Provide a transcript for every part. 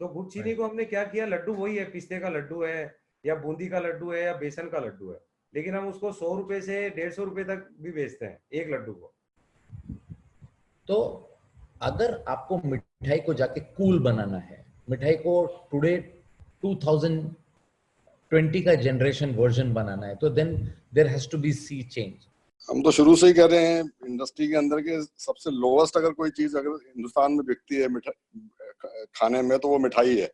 तो गुड़ चीनी को हमने क्या किया, लड्डू वही है, पिस्ते का लड्डू है या बूंदी का लड्डू है या बेसन का लड्डू है, लेकिन हम उसको 100 रुपए से 150 रुपए तक भी बेचते हैं एक लड्डू को। तो अगर आपको मिठाई को जाके कूल बनाना है, मिठाई को टुडे 2020 का जनरेशन वर्जन बनाना है, तो then there has to be sea change. हम तो शुरू से ही कह रहे हैं इंडस्ट्री के अंदर के सबसे लोवेस्ट अगर कोई चीज अगर हिंदुस्तान में बिकती है मिठाई खाने में, तो वो मिठाई है।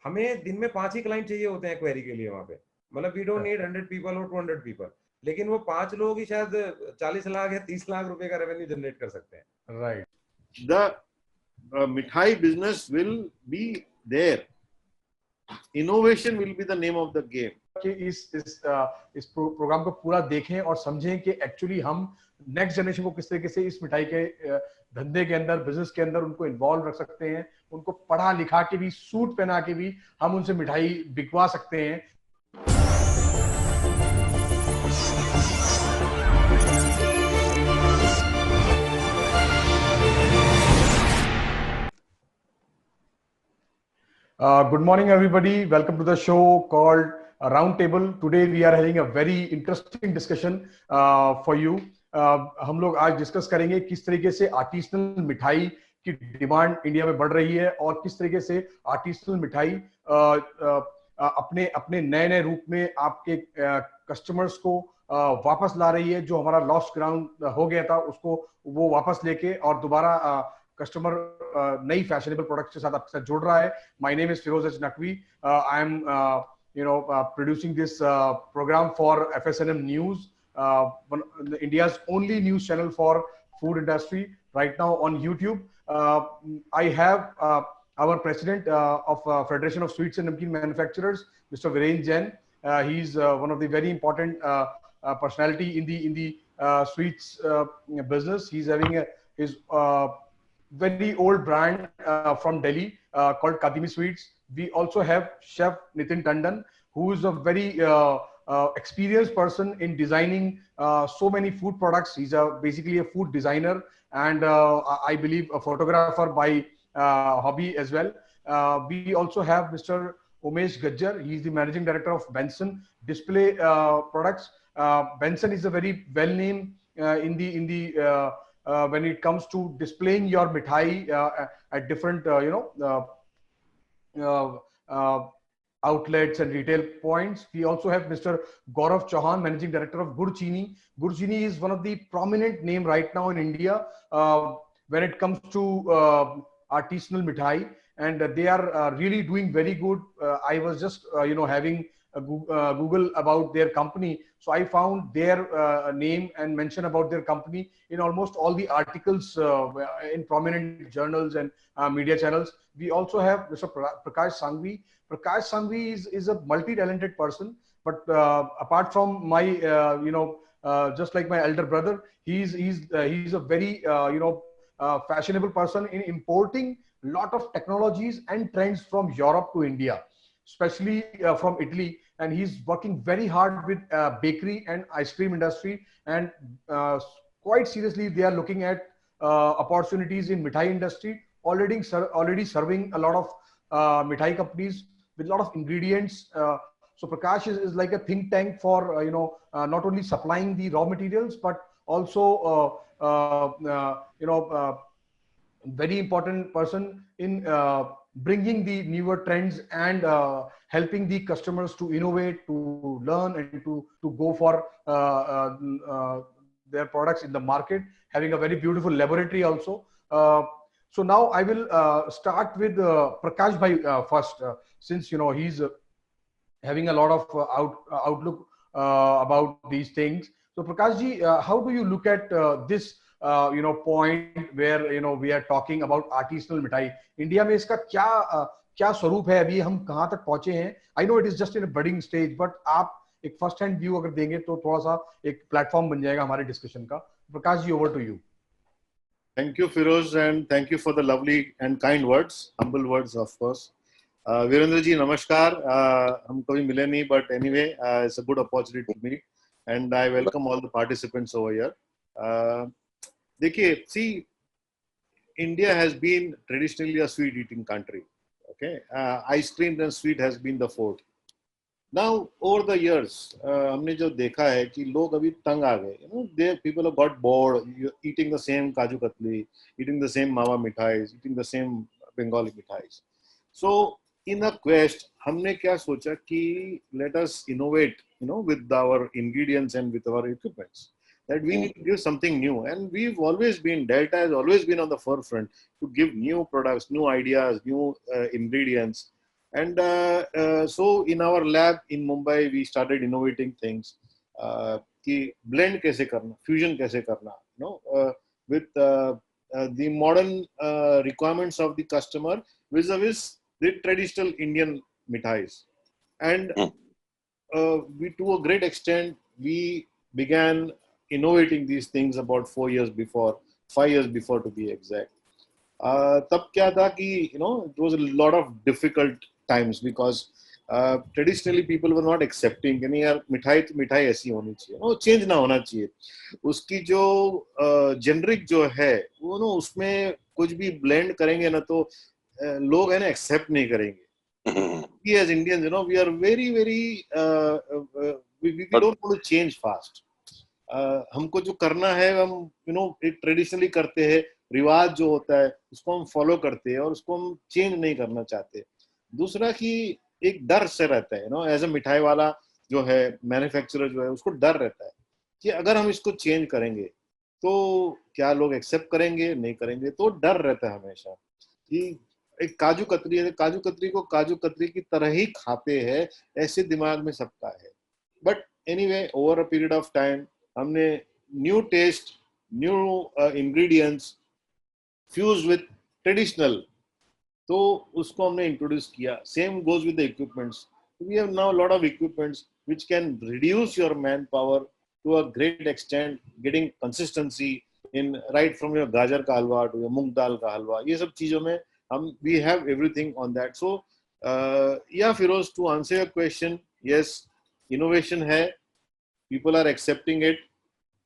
हमें दिन में 5 ही क्लाइंट चाहिए होते हैं क्वेरी के लिए वहां पे, मतलब वी डोंट नीड 100 पीपल और 200 पीपल, लेकिन वो 5 लोग ही शायद 40 लाख या 30 लाख रुपए का रेवेन्यू जनरेट कर सकते हैं। Right, the mithai business will be there, innovation will be the name of the game. कि इस प्रोग्राम को पूरा देखें और समझें कि एक्चुअली हम नेक्स्ट जनरेशन को किस तरीके से इस मिठाई के धंधे के अंदर, बिजनेस के अंदर उनको इन्वॉल्व रख सकते हैं, उनको पढ़ा लिखा के भी, सूट पहना के भी हम उनसे मिठाई बिकवा सकते हैं। Good morning, everybody. Welcome to the show called Roundtable. Today we are having a very interesting discussion for you. हम लोग आज डिस्कस करेंगे किस तरीके से आर्टिसनल मिठाई की डिमांड इंडिया में बढ़ रही है और किस तरीके से आर्टिसनल मिठाई अपने अपने नए नए रूप में आपके कस्टमर्स को वापस ला रही है। जो हमारा लॉस्ट ग्राउंड हो गया था उसको वो वापस लेके और दोबारा कस्टमर नई फैशनेबल प्रोडक्ट्स के साथ आपके साथ जुड़ रहा है। My name is Firoz H Naqvi. I am producing this program for FSNM News, India's only news channel for food industry right now on YouTube. I have our president of Federation of Sweets and Namkeen Manufacturers, Mr. Viren Jain. He's one of the very important personality in the sweets business. He's having his very old brand from Delhi called Kadimi Sweets. We also have Chef Nitin Tandon, who is a very experienced person in designing so many food products. He's basically a food designer and I believe a photographer by hobby as well. We also have Mr. Umesh Gajjar. He's the managing director of Benson Display Products. Benson is a very well named in the when it comes to displaying your mithai at different outlets and retail points. We also have Mr. Gaurav Chauhan, Managing Director of Gur Chini. Gur Chini is one of the prominent name right now in India when it comes to artisanal mithai, and they are really doing very good. I was just having a Google about their company, so I found their name and mention about their company in almost all the articles in prominent journals and media channels. We also have Mr. Prakash Sanghvi. Prakash Sanghvi is a multi-talented person, but apart from my just like my elder brother, he's a very fashionable person in importing lot of technologies and trends from Europe to India, especially from Italy, and he's working very hard with bakery and ice cream industry, and quite seriously they are looking at opportunities in mithai industry, already serving a lot of mithai companies with a lot of ingredients. So Prakash is like a think tank for not only supplying the raw materials but also very important person in bringing the newer trends and helping the customers to innovate, to learn, and to go for their products in the market, having a very beautiful laboratory also. So now I will start with Prakash bhai first, since he's having a lot of outlook about these things. So Prakash ji, how do you look at this point where we are talking about artisanal mithai? India में इसका क्या स्वरूप है, अभी हम कहाँ तक पहुंचे हैं? I know it is just in a budding stage, but आप एक first hand view अगर देंगे तो थोड़ा सा एक प्लेटफॉर्म बन जाएगा हमारे डिस्कशन का. Prakash ji, over to you. Thank you, Firoz, and thank you for the lovely and kind words, humble words, of course. Virendra ji, namaskar. हम कभी मिले नहीं, but anyway, it's a good opportunity to meet, and I welcome all the participants over here. देखिए, see, India has been traditionally a sweet eating country. Okay, ice cream and sweet has been the fourth. Now over the years, हमने जो देखा है कि लोग अभी तंग आ गए. You know, they people have got bored eating the same kaju katli, eating the same mawa mithais, eating the same Bengali mithais. So in a quest, हमने क्या सोचा कि let us innovate, you know, with our ingredients and with our equipments. That we need to give something new, and we've always been, Delta has always been on the forefront to give new products, new ideas, new ingredients. And so in our lab in Mumbai, we started innovating things. कि blend कैसे करना, fusion कैसे करना, you know, with the modern requirements of the customer vis-a-vis the traditional Indian mithais. And we, to a great extent, we began innovating these things about 4 years before, 5 years before to be exact. तब क्या था कि, you know, it was a lot of difficult times because traditionally people were not accepting कि नहीं यार मिठाई ऐसी होनी चाहिए, वो चेंज ना होना चाहिए. उसकी जो जेनरिक जो है वो ना उसमें कुछ भी ब्लेंड करेंगे ना तो लोग है ना एक्सेप्ट नहीं करेंगे. We as Indians, you know, we are very we don't want to change fast. हमको जो करना है हम, you know, एक ट्रेडिशनली करते हैं, रिवाज जो होता है उसको हम फॉलो करते हैं और उसको हम चेंज नहीं करना चाहते. दूसरा कि एक डर से रहता है, एज अ मिठाई वाला जो है, मैन्युफैक्चरर जो है, उसको डर रहता है कि अगर हम इसको चेंज करेंगे तो क्या लोग एक्सेप्ट करेंगे, नहीं करेंगे. तो डर रहता है हमेशा कि एक काजू कतरी है, काजू कतरी को काजू कतरी की तरह ही खाते हैं, ऐसे दिमाग में सबका है. But anyway, over a period of time हमने new taste, new ingredients fuse with traditional, तो उसको हमने इंट्रोड्यूस किया. Same goes with the equipments. We have now lot of equipments which can reduce your man power to a great extent, getting consistency in right from your गाजर का हलवा to your मूंग दाल का हलवा. ये सब चीजों में हम we have everything on that. So या Firoz, to answer your question, yes, innovation है, people are accepting it,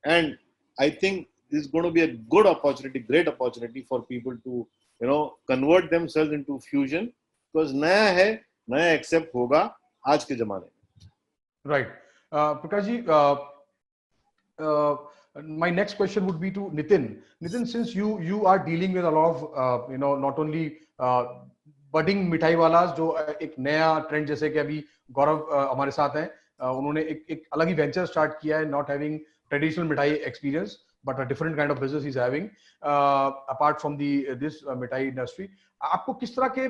and I think this is going to be a good opportunity, great opportunity for people to, you know, convert themselves into fusion, because नया है, नया accept होगा आज के जमाने में. Right. Prakash ji, my next question would be to Nitin. Nitin, since you are dealing with a lot of, you know, not only budding मिठाई वालास, जो एक नया ट्रेंड, जैसे कि अभी गौरव हमारे साथ हैं, उन्होंने एक अलग ही वेंचर स्टार्ट किया है, नॉट हैविंग ट्रेडिशनल मिठाई experience but a different kind of business is having apart from this मिठाई इंडस्ट्री. आपको किस तरह के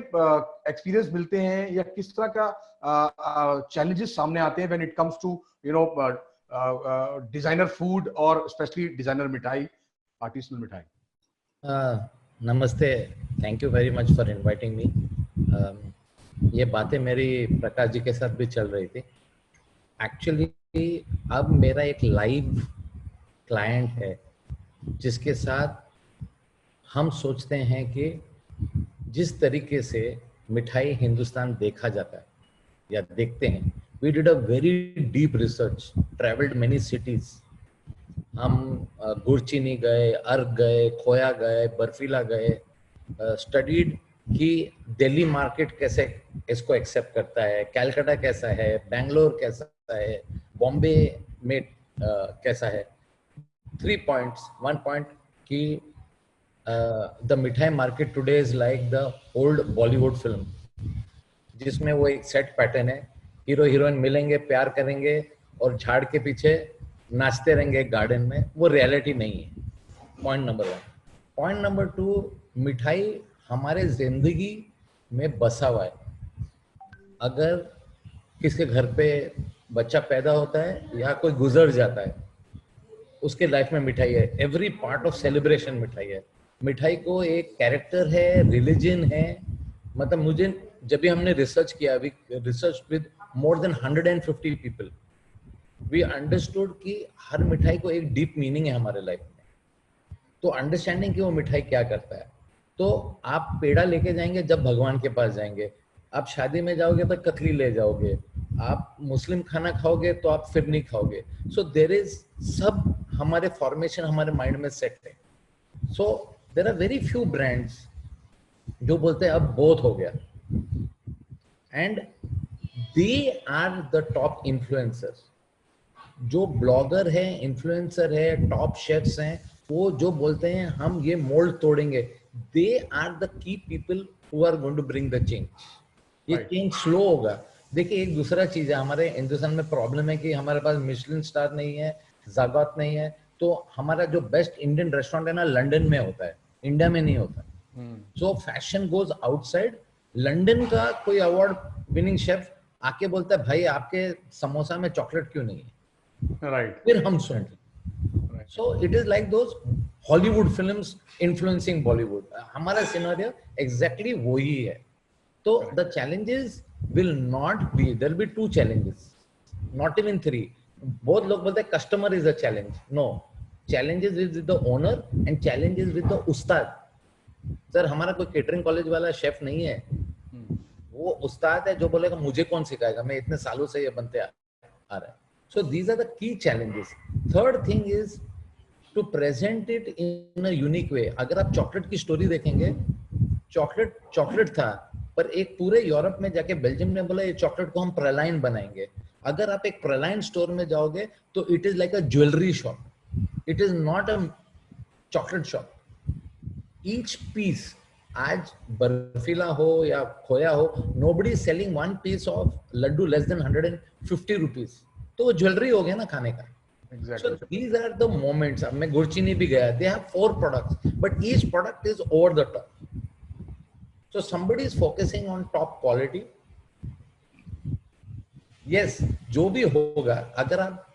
एक्सपीरियंस मिलते हैं या किस तरह का चैलेंजेस सामने आते हैं when it comes to, you know, designer food और specially designer mithai, artisanal mithai? नमस्ते, thank you very much for inviting me. ये बातें मेरी प्रकाश जी के साथ भी चल रही थी. एक्चुअली अब मेरा एक लाइव क्लाइंट है जिसके साथ हम सोचते हैं कि जिस तरीके से मिठाई हिंदुस्तान देखा जाता है या देखते हैं, we did a very deep research, travelled many cities. हम गुड़चीनी गए, अर्ग गए, खोया गए, बर्फीला गए, स्टडीड कि दिल्ली मार्केट कैसे इसको एक्सेप्ट करता है, कैलकाटा कैसा है, बेंगलोर कैसा है, बॉम्बे में कैसा है. 3 points. 1 point कि द मिठाई market today is like the old Bollywood film, जिसमें वो एक सेट पैटर्न है, हीरो हीरोइन मिलेंगे, प्यार करेंगे और झाड़ के पीछे नाचते रहेंगे गार्डन में. वो रियलिटी नहीं है. Point number 1. पॉइंट नंबर 2, मिठाई हमारे जिंदगी में बसा हुआ है. अगर किसके घर पे बच्चा पैदा होता है या कोई गुजर जाता है, उसके लाइफ में मिठाई है. एवरी पार्ट ऑफ सेलिब्रेशन मिठाई है. मिठाई को एक कैरेक्टर है, रिलीजन है. मतलब मुझे जब भी हमने रिसर्च किया, we research with more than 150 people, we understood कि हर मिठाई को एक डीप मीनिंग है हमारे लाइफ में. तो अंडरस्टैंडिंग कि वो मिठाई क्या करता है. तो आप पेड़ा लेके जाएंगे जब भगवान के पास जाएंगे, आप शादी में जाओगे तो कतली ले जाओगे, आप मुस्लिम खाना खाओगे तो आप फिरनी खाओगे. सो देयर इज सब हमारे फॉर्मेशन हमारे माइंड में सेट है. So there are very few brands जो बोलते हैं अब बहुत हो गया. and they are the top influencers. जो ब्लॉगर है, इन्फ्लुएंसर है, टॉप शेफ्स हैं, वो जो बोलते हैं हम ये मोल्ड तोड़ेंगे, they are the key people who are going to bring the change. ये चेंज स्लो होगा. देखिए एक दूसरा चीज है, हमारे हिंदुस्तान में प्रॉब्लम है कि हमारे पास मिशेलिन स्टार नहीं है, ज़ागत नहीं है, तो हमारा जो बेस्ट इंडियन रेस्टोरेंट है ना लंदन में होता है, इंडिया में नहीं होता. सो फैशन गोज आउटसाइड. लंदन का कोई अवार्ड विनिंग शेफ आके बोलता है भाई आपके समोसा में चॉकलेट क्यों नहीं है, राइट, फिर हम सुनते. So it is like those Hollywood films influencing Bollywood. हमारा सिनेरियो एग्जैक्टली वही है. तो the challenges will not be, there will be two challenges, not even three. बहुत लोग बोलते हैं customer is a challenge. No, challenges is with the owner and challenges with the Ustad. Sir हमारा कोई catering college वाला chef नहीं है, वो उस्ताद है जो बोलेगा मुझे कौन सिखाएगा, मैं इतने सालों से ये बनते आ रहा है. So these are the key challenges. Third thing is to present it in a unique way. अगर आप चॉकलेट की स्टोरी देखेंगे, चॉकलेट था, पर एक पूरे यूरोप में जाके बेल्जियम ने बोला ये चॉकलेट को हम प्रलाइन बनाएंगे. अगर आप एक प्रलाइन स्टोर में जाओगे तो it is like a jewellery shop, it is not a chocolate shop. Each piece, आज बर्फीला हो या खोया हो, nobody is selling one piece of laddoo less than 150 rupees. तो वो ज्वेलरी हो गया ना खाने का. exactly. So these are the moments. अब मैं गुरचीनी भी गया, they have 4 products but each product is over the top. So somebody is focusing on top quality. Yes, जो भी होगा, अगर आप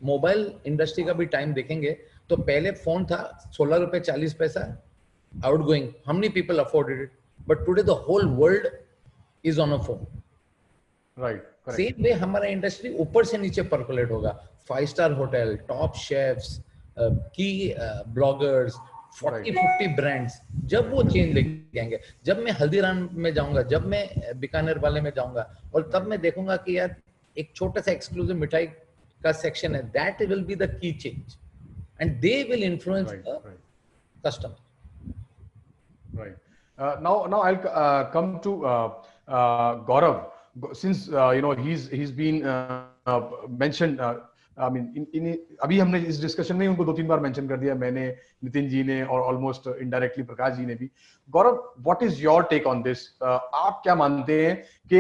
मोबाइल इंडस्ट्री का भी टाइम देखेंगे तो पहले फोन था 16 रुपए 40 पैसा outgoing, how many people afforded it, but today the whole world is on a phone. Right, correct. Same way हमारा इंडस्ट्री ऊपर से नीचे परकोलेट होगा. 5 स्टार होटल, टॉप शेफ्स, की ब्लॉगर्स, 40-50 ब्रांड्स, जब वो चेंज लेके आएंगे. जब मैं हल्दीराम में जाऊंगा, जब मैं बीकानेर वाले में जाऊंगा, और तब मैं देखूंगा कि यार एक छोटा सा एक्सक्लूसिव मिठाई का सेक्शन है, that will be the key change and they will influence the customer. Right. Now I'll come to Gaurav, since he's been mentioned. I mean, अभी हमने इस डिस्कशन में उनको 2-3 बार मेंशन कर दिया, मैंने, नितिन जी ने, और ऑलमोस्ट इनडायरेक्टली प्रकाश जी ने भी. Gaurav, what is your take on this? आप क्या मानते हैं कि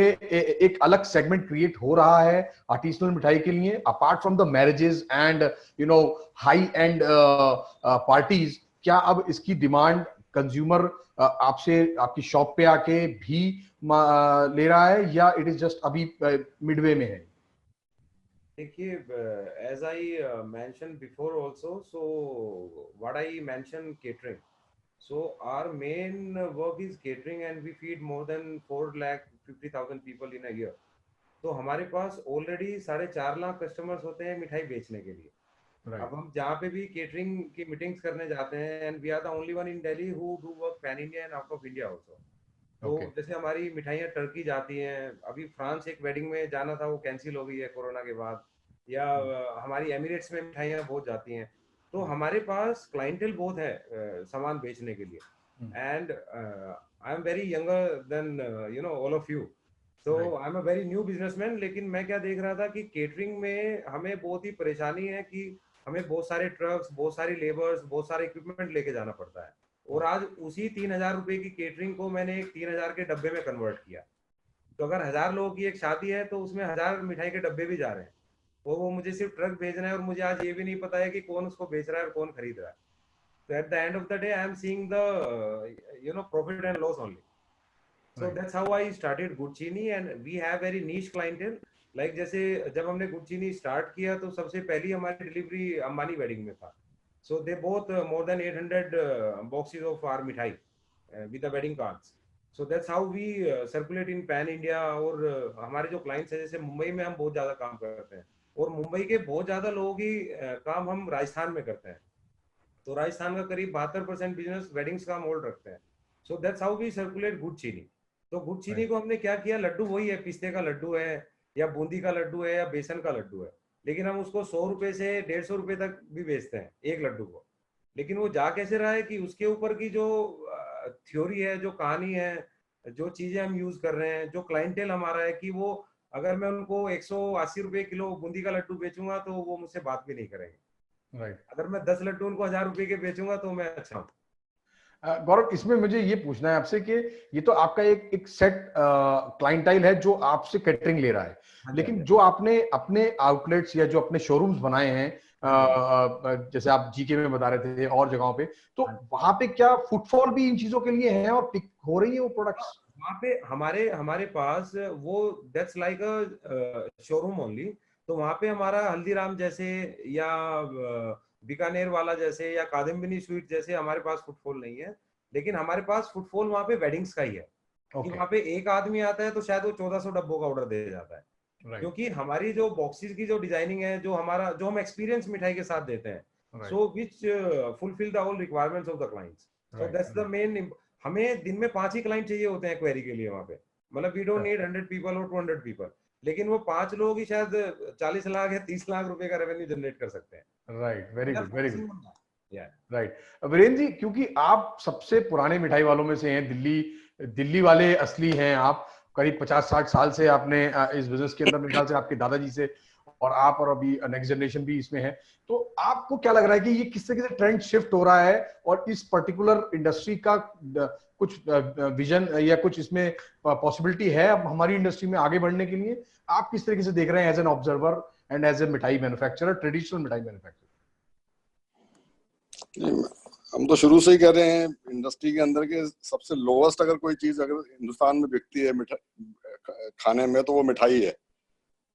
एक अलग सेगमेंट क्रिएट हो रहा है आर्टिसनल मिठाई के लिए, apart from the marriages and high and parties? क्या अब इसकी डिमांड कंज्यूमर आपसे, आपकी शॉप पे आके भी ले रहा है, या इट इज जस्ट अभी मिडवे में है? देखिए, as I mentioned before also, so what I mentioned catering. So our main work is catering and we feed more than 4,50,000 people in a year. तो हमारे पास ऑलरेडी 4.5 लाख कस्टमर्स होते हैं मिठाई बेचने के लिए. Right. अब हम जहाँ पे भी केटरिंग की मीटिंग्स करने जाते हैं, and we are the only one in Delhi who do work pan India and out of India also. तो जैसे हमारी मिठाइयाँ टर्की जाती हैं, अभी फ्रांस एक वेडिंग में जाना था, वो कैंसिल हो गई है कोरोना के बाद, या हमारी एमिरेट्स में मिठाइयाँ बहुत जाती हैं. तो हमारे पास क्लाइंटेल बहुत है सामान बेचने के लिए. And I am very younger than all of you. तो I am a very new businessman. लेकिन मैं क्या देख रहा था कि केटरिंग में हमें बहुत ही परेशानी है कि हमें बहुत सारे ट्रक्स, बहुत सारी लेबर्स, बहुत सारे इक्विपमेंट लेके जाना पड़ता है. और आज उसी 3,000 रुपए की केटरिंग को मैंने एक 3,000 के डब्बे में कन्वर्ट किया. तो अगर 1,000 लोगों की एक शादी है तो उसमें 1,000 मिठाई के डब्बे भी जा रहे हैं. वो मुझे सिर्फ ट्रक भेजना है, और मुझे आज ये भी नहीं पता है कि कौन उसको बेच रहा है और कौन खरीद रहा है. तो at the end of the day I am seeing the profit and loss only. So that's how I started Guccini, and we have very niche clientele. Like जैसे जब हमने Guccini start किया तो सबसे पहली हमारी डिलीवरी अंबानी वेडिंग में था. So they bought more than 800 boxes of our मिठाई with the wedding cards. So that's how we circulate in pan India. और हमारे जो clients हैं, जैसे मुंबई में हम बहुत ज़्यादा काम करते हैं, और मुंबई के बहुत ज़्यादा लोगों की काम हम राजस्थान में करते हैं. तो राजस्थान का करीब 72% बिजनेस वेडिंग्स का मोल्ड रखते हैं. So that's how we circulate Guccini. तो गुड़ चीनी को हमने क्या किया, लड्डू वही है, पिस्ते का लड्डू है या बूंदी का लड्डू है या बेसन का लड्डू है, लेकिन हम उसको 100 रुपए से 150 रुपए तक भी बेचते हैं एक लड्डू को. लेकिन वो जा कैसे रहा है कि उसके ऊपर की जो थ्योरी है, जो कहानी है, जो चीजें हम यूज कर रहे हैं, जो क्लाइंटेल हमारा है, कि वो अगर मैं उनको 180 रुपए किलो बूंदी का लड्डू बेचूंगा तो वो मुझसे बात भी नहीं करेंगे। राइट। अगर मैं 10 लड्डू उनको 1000 रुपए के बेचूंगा तो मैं अच्छा हूँ। गौरव, इसमें मुझे ये पूछना है आपसे कि ये तो आपका एक सेट क्लाइंटाइल है जो आपसे कैटरिंग ले रहा है, हाँ जी, हाँ लेकिन जी, जो आपने अपने आउटलेट्स या जो अपने शोरूम्स बनाए हैं, हाँ जी, हाँ जैसे आप जीके में बता रहे थे और जगहों पे, तो जी। वहां पे क्या फुटफॉल भी इन चीजों के लिए है और पिक हो रही है वो प्रोडक्ट्स? वहाँ पे हमारे हमारे पास वो that's like a showroom only. तो वहाँ पे हमारा हल्दीराम जैसे या बीकानेर वाला जैसे या कादम्बिनी स्वीट जैसे हमारे पास फुटफॉल नहीं है, लेकिन हमारे पास फुटफॉल वहाँ पे वेडिंग्स का ही है। कि ओके। वहाँ पे एक आदमी आता है तो शायद वो 1400 डब्बों का ऑर्डर दे जाता है। राइट, क्योंकि हमारी जो बॉक्सेस की जो डिजाइनिंग है, जो हम एक्सपीरियंस मिठाई के साथ देते हैं, right, so which fulfil the all requirements of the clients. So right, that's the main. हमें दिन में 5 ही क्लाइंट चाहिए होते हैं क्वेरी के लिए वहाँ पे। मतलब वी डोंट नीड 100 पीपल और 200 पीपल, लेकिन वो 5 लोग ही शायद 40 लाख या 30 लाख रुपए का रेवेन्यू जनरेट कर सकते हैं। Right. Very We are good, very good. focusing on that. Yeah. Right. Virendra ji, क्योंकि आप सबसे पुराने मिठाई वालों में से हैं, दिल्ली दिल्ली वाले असली हैं आप। करीब 50-60 साल से आपने इस बिजनेस के अंदर, मेरे ख्याल से आपके दादाजी से, और आप और अभी नेक्स्ट जनरेशन भी इसमें है। तो आपको क्या लग रहा है कि ये किस तरीके से ट्रेंड शिफ्ट हो रहा है, और इस पर्टिकुलर इंडस्ट्री का कुछ विजन या कुछ इसमें पॉसिबिलिटी है अब हमारी इंडस्ट्री में आगे बढ़ने के लिए? आप किस तरीके से देख रहे हैं as an observer and as a mithai manufacturer, traditional मिठाई मैन्युफैक्चरर? हम तो शुरू से ही कह रहे हैं इंडस्ट्री के अंदर के सबसे लोवेस्ट अगर कोई चीज अगर हिंदुस्तान में बिकती है खाने में, तो वो मिठाई है।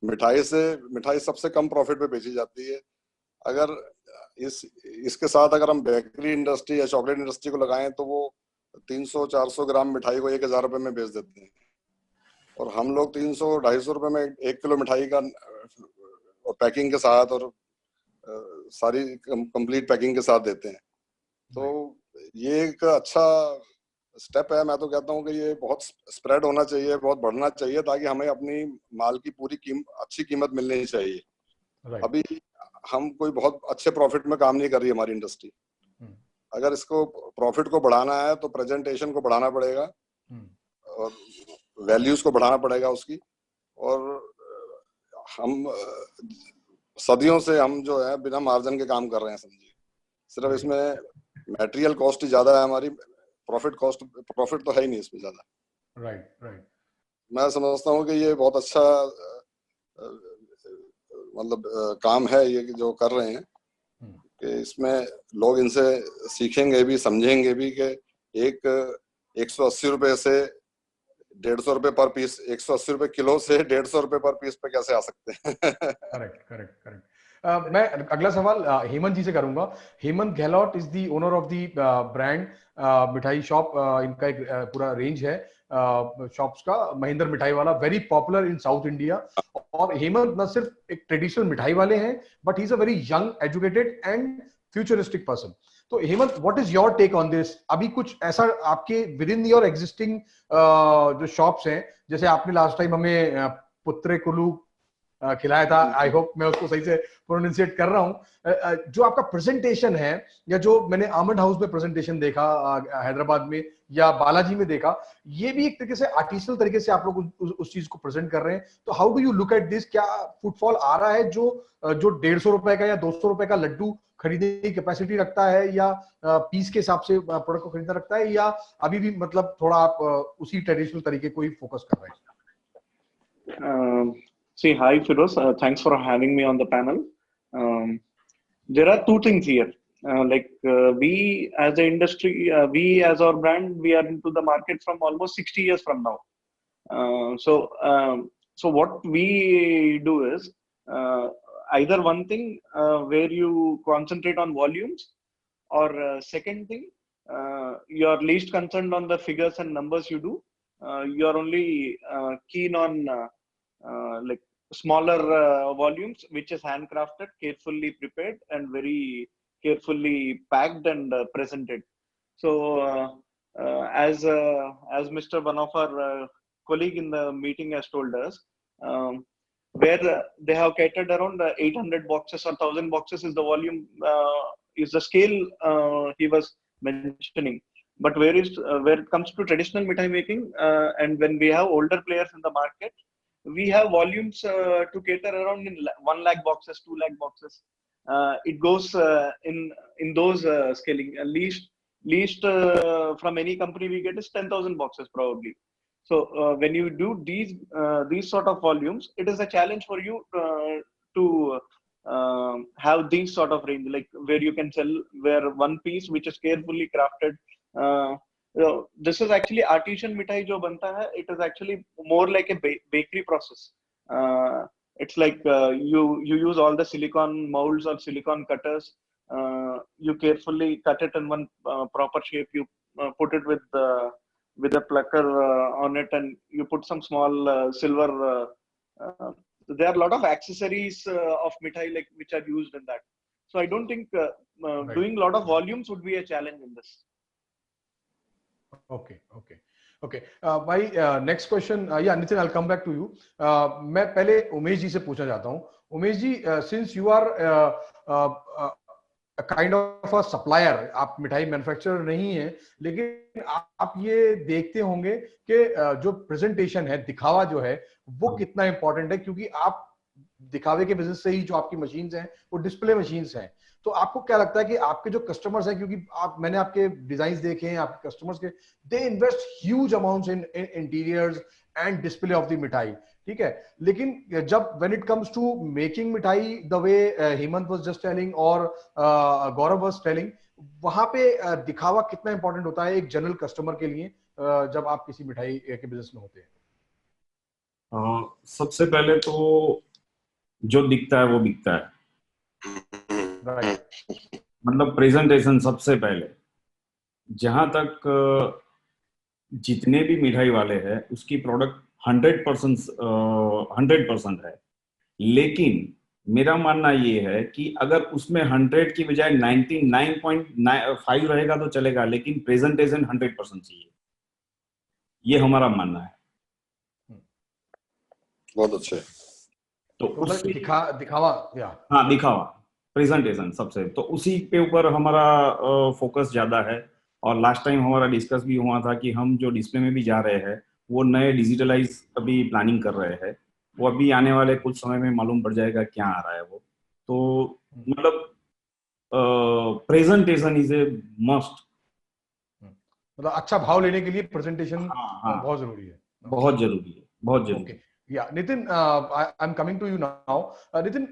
मिठाई सबसे कम प्रॉफिट पे बेची जाती है। अगर इसके साथ अगर हम बेकरी इंडस्ट्री या चॉकलेट इंडस्ट्री को लगाएं तो वो 300-400 ग्राम मिठाई को 1000 रुपए में बेच देते हैं, और हम लोग 300-250 रुपए में 1 किलो मिठाई का, और पैकिंग के साथ, और सारी कंप्लीट पैकिंग के साथ देते हैं। तो ये एक अच्छा स्टेप है। मैं तो कहता हूँ कि ये बहुत स्प्रेड होना चाहिए, बहुत बढ़ना चाहिए, ताकि हमें अपनी माल की पूरी अच्छी कीमत मिलनी चाहिए। Right. अभी हम कोई बहुत अच्छे प्रॉफिट में काम नहीं कर रही हमारी इंडस्ट्री। अगर इसको प्रॉफिट को बढ़ाना है तो प्रेजेंटेशन को बढ़ाना पड़ेगा, और वैल्यूज को बढ़ाना पड़ेगा उसकी। और हम सदियों से हम जो है बिना मार्जिन के काम कर रहे हैं, समझिए। सिर्फ इसमें मटेरियल कॉस्ट ही ज्यादा है हमारी, प्रॉफिट तो है ही नहीं इसमें ज्यादा। Right, right. मैं समझता हूँ कि ये बहुत अच्छा मतलब काम है ये जो कर रहे हैं, कि इसमें लोग इनसे सीखेंगे भी, समझेंगे भी कि एक 180 रुपए से 150 रुपए पर पीस, 180 रुपए किलो से 150 रुपए पर पीस पे कैसे आ सकते हैं? Correct, correct, correct. मैं अगला सवाल हेमंत जी से करूंगा। Hemant Gehlot is the owner of the brand मिठाई शॉप। इनका एक पूरा रेंज है शॉप्स का, महेंद्र मिठाई वाला, very popular in South India. और हेमंत न सिर्फ एक ट्रेडिशनल मिठाई वाले हैं, but he is a very young, educated and futuristic person. तो Hemant, what is your take on this? अभी कुछ ऐसा आपके विद इन योर एग्जिस्टिंग जो शॉप्स हैं, जैसे आपने लास्ट टाइम हमें पुत्रे कुलू खिलाया था, आई होप मैं उसको सही से प्रोनाउंसिएट कर रहा हूं, जो आपका प्रेजेंटेशन है, या जो मैंने आमंड हाउस में प्रेजेंटेशन देखा हैदराबाद में, या बालाजी में देखा, ये भी एक तरीके से आर्टिफिशियल तरीके से आप लोग उस चीज को प्रेजेंट कर रहे हैं। तो how do you look at this? क्या फुटफॉल आ रहा है जो 150 रुपए का या 200 रुपए का लड्डू खरीदने की कैपेसिटी रखता है, या पीस के हिसाब से प्रोडक्ट को खरीदना रखता है, या अभी भी मतलब थोड़ा आप उसी ट्रेडिशनल तरीके को ही फोकस कर रहे हैं? See, hi Firoz, thanks for having me on the panel. There are two things here. We as the industry, we as our brand, we are into the market from almost 60 years from now. So what we do is either one thing where you concentrate on volumes, or second thing, you are least concerned on the figures and numbers you do. You are only keen on like smaller volumes, which is handcrafted, carefully prepared, and very carefully packed and presented. So as Mr. one of our colleague in the meeting has told us, where they have catered around 800 boxes or 1000 boxes is the volume, is the scale he was mentioning. But where it comes to traditional mithai making, and when we have older players in the market, we have volumes to cater around in 1 lakh boxes, 2 lakh boxes. It goes in those scaling. Least from any company we get is 10,000 boxes probably. So when you do these sort of volumes, it is a challenge for you to have these sort of range, like where you can sell where one piece which is carefully crafted. This is actually artisan mithai jo banta hai. It is actually more like a bakery process. It's like you use all the silicone molds or silicone cutters. You carefully cut it in one proper shape. You put it with a plucker on it, and you put some small silver. There are a lot of accessories of mithai like which are used in that. So I don't think Right. doing a lot of volumes would be a challenge in this. Okay. भाई next question, या Nitin, I come back to you. मैं पहले उमेश जी से पूछना चाहता हूँ. Umesh ji, since you are kind of a supplier, आप मिठाई मैन्युफैक्चरर नहीं है, लेकिन आप ये देखते होंगे कि जो प्रेजेंटेशन है, दिखावा जो है, वो कितना इंपॉर्टेंट है, क्योंकि आप दिखावे के बिजनेस से ही जो आपकी मशीन्स हैं वो डिस्प्ले मशीन्स हैं. तो आपको क्या लगता है कि आपके जो कस्टमर्स हैं, क्योंकि मैंने आपके डिजाइन्स देखे हैं, आपके कस्टमर्स के, they invest huge amounts in interiors and display of the mithai, ठीक है, लेकिन जब when it comes to making mithai the way Hemant was just telling और गौरव वाज टेलिंग, वहां पे दिखावा कितना इंपॉर्टेंट होता है एक जनरल कस्टमर के लिए जब आप किसी मिठाई के बिजनेस में होते हैं? सबसे पहले तो जो दिखता है वो बिकता है. मतलब प्रेजेंटेशन सबसे पहले. जहां तक जितने भी मिठाई वाले हैं उसकी प्रोडक्ट 100% है, लेकिन मेरा मानना ये है कि अगर उसमें 100 की बजाय 99.5 रहेगा तो चलेगा, लेकिन प्रेजेंटेशन 100% चाहिए. ये हमारा मानना है. बहुत अच्छे. तो दिखावा, या हाँ, दिखावा, प्रेजेंटेशन सबसे, तो उसी पे ऊपर हमारा फोकस ज्यादा है. और लास्ट टाइम हमारा डिस्कस भी हुआ था कि हम जो डिस्प्ले में भी जा रहे हैं वो नए डिजिटलाइज अभी प्लानिंग कर रहे हैं. वो अभी आने वाले कुछ समय में मालूम पड़ जाएगा क्या आ रहा है वो. तो मतलब प्रेजेंटेशन इज ए मस्ट. मतलब अच्छा भाव लेने के लिए प्रेजेंटेशन बहुत जरूरी है. बहुत जरूरी है, बहुत जरूरी. या Nitin, I am coming to you now. Nitin,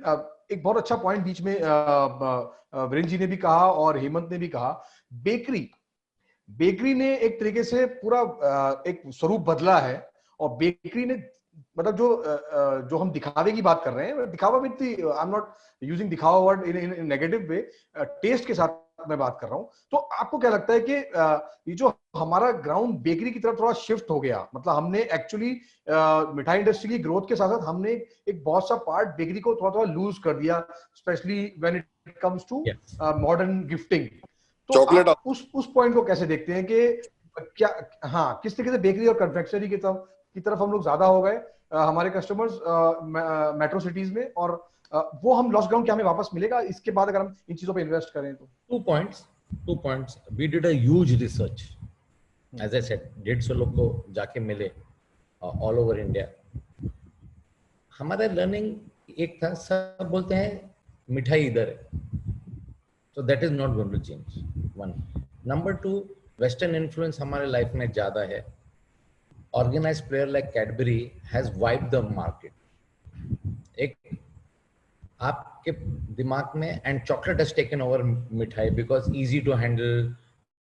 एक बहुत अच्छा पॉइंट बीच में वीरेंद्र जी ने भी कहा और हेमंत ने भी कहा, बेकरी ने एक तरीके से पूरा एक स्वरूप बदला है. और बेकरी ने मतलब जो हम दिखावे की बात कर रहे हैं, दिखावा with I am not using dikhawa word in negative way, taste के साथ मैं बात कर रहा हूं. तो आपको क्या लगता है कि ये जो हमारा ग्राउंड बेकरी की तरफ थोड़ा शिफ्ट हो गया, मतलब हमने एक्चुअली मिठाई इंडस्ट्री की ग्रोथ के साथ साथ हमने एक बहुत सा पार्ट बेकरी को थोड़ा थोड़ा लूज कर दिया, specially when it comes to modern gifting. तो आप उस पॉइंट को कैसे देखते हैं कि क्या, हाँ, किस तरीके से बेकरी और कन्फेक्शनरी की तरफ हम लोग ज्यादा हो गए, हमारे कस्टमर्स मेट्रो सिटीज में, और वो हम लॉस्ट ग्राउंड क्या हमें वापस मिलेगा इसके बाद अगर हम इन चीजों पे इन्वेस्ट करें तो? Two points. We did a huge research, as I said, 150 लोग को जाके मिले ऑल ओवर इंडिया. हमारा लर्निंग एक था, सब बोलते हैं मिठाई इधर है, so that is not going to change. One. Number two, Western influence हमारे लाइफ में ज्यादा है. Organized player like Cadbury has wiped the market. एक आपके दिमाग में, and chocolate has taken over मिठाई because easy to handle,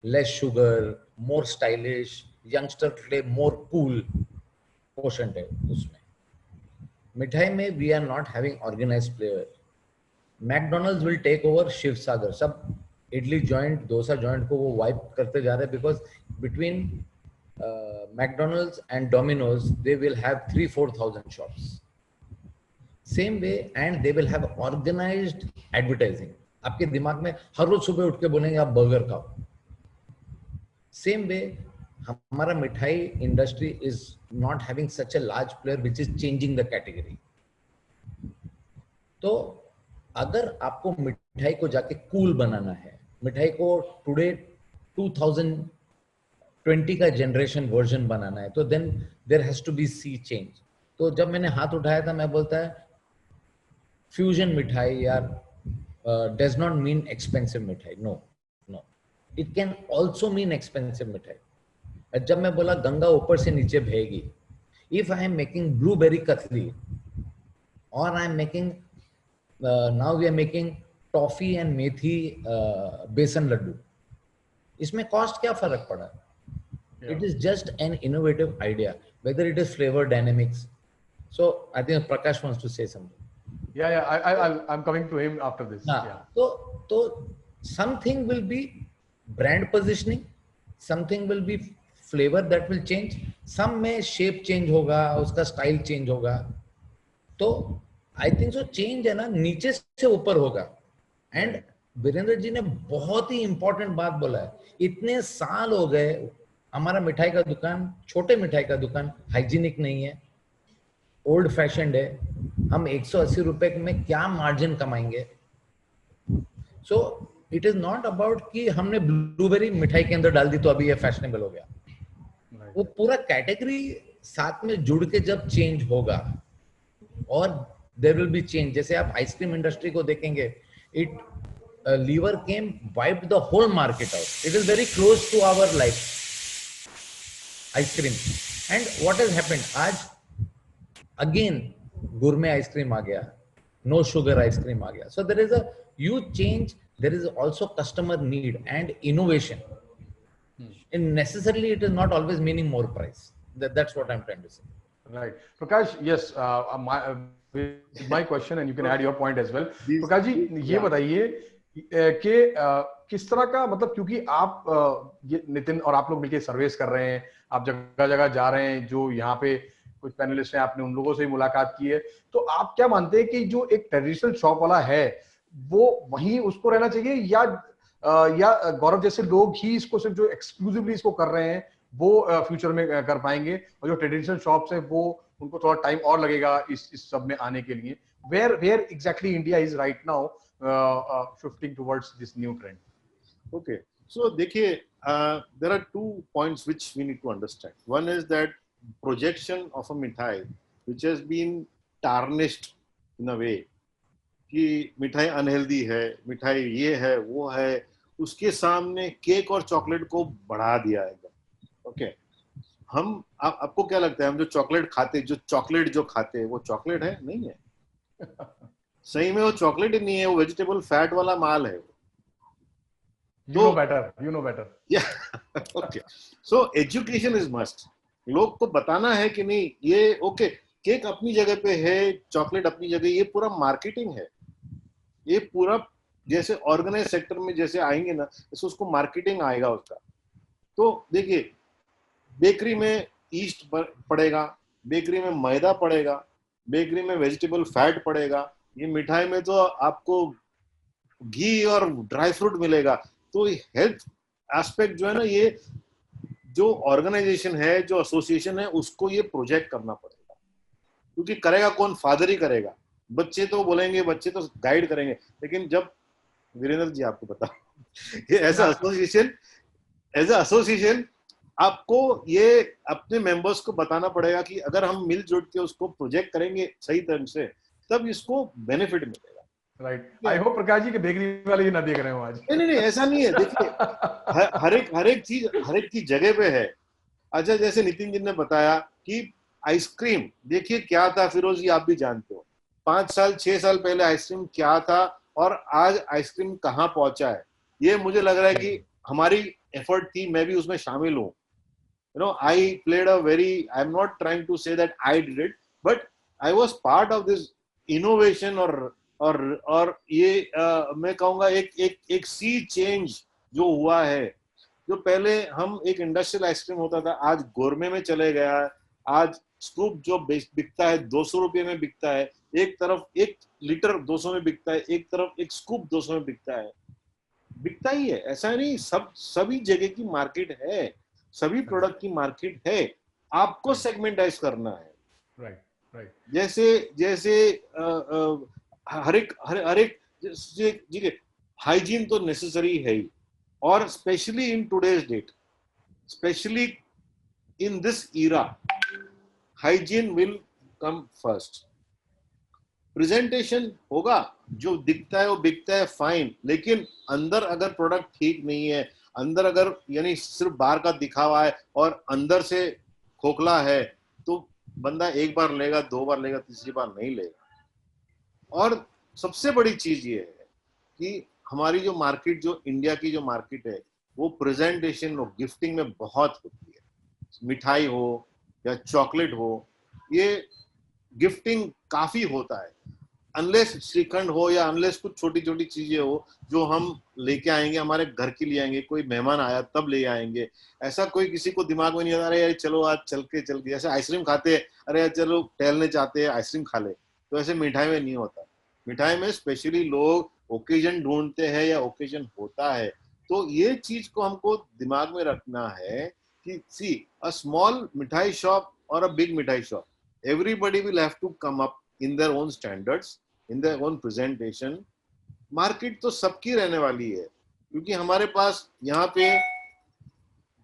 less sugar, more stylish, youngster today more cool quotient है उसमें. मिठाई में we are not having organized player. McDonald's will take over Shiv Sagar. सब इडली जॉइंट, डोसा जॉइंट को वो वाइप करते जा रहे हैं, because between McDonald's and Domino's they will have 3-4,000 shops. Same way, and they will have organised advertising. आपके दिमाग में हर रोज सुबह उठ के बोलेंगे आप बर्गर खाओ. सेम वे हमारा मिठाई industry is not having such a large player which is changing the category. तो अगर आपको मिठाई को जाके कूल बनाना है, मिठाई को टुडे 2000 20 का जनरेशन वर्जन बनाना है, तो then there has to be sea change. तो जब मैंने हाथ उठाया था, मैं बोलता है फ्यूजन मिठाई यार does not mean expensive mithai, no no, it can also mean expensive mithai. जब मैं बोला गंगा ऊपर से नीचे बहेगी, if I am making blueberry katli और I am making now we are making toffee and methi besan laddu, इसमें कॉस्ट क्या फर्क पड़ा? It is just an innovative idea, whether it is flavor dynamics. So I think Prakash wants to say something. I'm coming to him after this. So something will be brand positioning, something will be flavor that will change, some में shape change होगा, उसका style change होगा। तो I think so change है ना नीचे से ऊपर होगा। And वीरेंद्र जी ने बहुत ही important बात बोला है, इतने साल हो गए हमारा मिठाई का दुकान, छोटे मिठाई का दुकान हाइजीनिक नहीं है, ओल्ड फैशन्ड है, हम 180 रुपए में क्या मार्जिन कमाएंगे? सो इट इज नॉट अबाउट कि हमने ब्लूबेरी मिठाई के अंदर डाल दी तो अभी ये फैशनेबल हो गया। वो पूरा कैटेगरी साथ में जुड़ के जब चेंज होगा और देयर विल बी चेंज। जैसे आप आइसक्रीम इंडस्ट्री को देखेंगे, it lever came wipe the whole market out, it is very close to our life ice cream. And what has happened, आज अगेन गुरमे आइसक्रीम आ गया, नो शुगर आइसक्रीम आ गया। So there is a huge change, there is also customer need and innovation, and necessarily it is not always meaning more price. That's what I'm trying to say. Right, Prakash, yes, my question and you can add your point as well. Prakash ji, ये बताइए कि किस तरह का, मतलब क्योंकि आप ये नितिन और आप लोग मिलकर सर्वेस कर रहे हैं, आप जगह जगह जा रहे हैं, जो यहाँ पे कुछ पैनलिस्ट हैं, आपने उन लोगों से भी मुलाकात की है, तो आप क्या मानते हैं कि जो एक ट्रेडिशनल शॉप वाला है वो वहीं उसको रहना चाहिए, या गौरव जैसे लोग ही इसको सिर्फ जो एक्सक्लूसिवली इसको कर रहे हैं वो फ्यूचर में कर पाएंगे, और जो ट्रेडिशनल शॉप्स है वो उनको थोड़ा टाइम और लगेगा इस सब में आने के लिए? Where exactly India is right now shifting towards this new trend? Okay, so देखिए, there are 2 points which we need to understand. One is that projection of a mithai which has been tarnished in a way कि मिठाई unhealthy है, मिठाई ये है वो है, उसके सामने केक और चॉकलेट को बढ़ा दिया है एकदम। ओके, हम आपको क्या लगता है, हम जो चॉकलेट खाते हैं वो चॉकलेट है? नहीं है। सही में वो चॉकलेट ही नहीं है, वो वेजिटेबल फैट वाला माल है। You know better. Yeah. Okay. So education is must. लोग को बताना है कि नहीं, ये ओके, केक अपनी जगह पे है, चॉकलेट अपनी जगह, ये पूरा मार्केटिंग है। ये पूरा जैसे ऑर्गेनाइज सेक्टर में जैसे आएंगे ना, जैसे उसको मार्केटिंग आएगा उसका। तो देखिए, बेकरी में ईस्ट पड़ेगा, बेकरी में मैदा पड़ेगा, बेकरी में वेजिटेबल फैट पड़ेगा, ये मिठाई में तो आपको घी और ड्राई फ्रूट मिलेगा। तो हेल्थ एस्पेक्ट जो है ना, ये जो ऑर्गेनाइजेशन है, जो एसोसिएशन है, उसको ये प्रोजेक्ट करना पड़ेगा। क्योंकि करेगा कौन? फादर ही करेगा। बच्चे तो बोलेंगे, बच्चे तो गाइड करेंगे, लेकिन जब वीरेंद्र जी आपको पता ये एज एसोसिएशन आपको ये अपने मेंबर्स को बताना पड़ेगा कि अगर हम मिलजुल के उसको प्रोजेक्ट करेंगे सही तरह से, तब इसको बेनिफिट मिलेगा। Right, I hope Prakash ji के बेकरी वाले ये ना देख रहे हो आज। नहीं, ऐसा नहीं है। देखिए, हर एक चीज जगह पे है। अच्छा, जैसे नितिन जी ने बताया कि आइसक्रीम, देखिए क्या था फिरोज जी, आप भी जानते हो 5 साल 6 साल पहले आइसक्रीम क्या था और आज आइसक्रीम कहाँ पहुंचा है। ये मुझे लग रहा है कि हमारी एफर्ट थी, मैं भी उसमें शामिल हूँ। I played a very, I'm not trying to say that I did it, but I was part of this innovation और ये मैं कहूँगा एक सी चेंज जो हुआ है। जो पहले हम एक इंडस्ट्रियल आइसक्रीम होता था, आज गोरमे में चले गया है। आज स्कूप जो बिकता है 200 रुपये में बिकता है, एक तरफ 1 लीटर 200 में बिकता है, एक तरफ एक स्कूप 200 में बिकता है। बिकता ही है, ऐसा नहीं, सभी जगह की मार्केट है, सभी प्रोडक्ट की मार्केट है, आपको सेगमेंटाइज करना है। राइट। जैसे हर एक जी हाइजीन तो नेसेसरी है ही, और specially in today's date especially in this era, hygiene will come first. Presentation होगा, जो दिखता है वो बिकता है, फाइन, लेकिन अंदर अगर प्रोडक्ट ठीक नहीं है, अंदर अगर यानी सिर्फ बाहर का दिखावा है और अंदर से खोखला है, तो बंदा एक बार लेगा, 2 बार लेगा, तीसरी बार नहीं लेगा। और सबसे बड़ी चीज ये है कि हमारी जो मार्केट, जो इंडिया की जो मार्केट है, वो प्रेजेंटेशन और गिफ्टिंग में बहुत होती है। मिठाई हो या चॉकलेट हो, ये गिफ्टिंग काफी होता है। अनलेस श्रीखंड हो या अनलेस कुछ छोटी छोटी चीजें हो जो हम लेके आएंगे, हमारे घर के लिए आएंगे, कोई मेहमान आया तब ले आएंगे, ऐसा कोई किसी को दिमाग में नहीं आता, अरे यार चलो आज चल के जैसे आइसक्रीम खाते हैं, अरे यार चलो टहलने जाते हैं, आइसक्रीम खा ले, तो ऐसे मिठाई में नहीं होता। मिठाई में स्पेशली लोग ओकेजन ढूंढते हैं या ओकेजन होता है। तो ये चीज को हमको दिमाग में रखना है कि सी अ स्मॉल मिठाई शॉप और अ बिग मिठाई shop, everybody will have to come up in their own standards, in their own presentation. Market तो सबकी रहने वाली है, क्योंकि हमारे पास यहाँ पे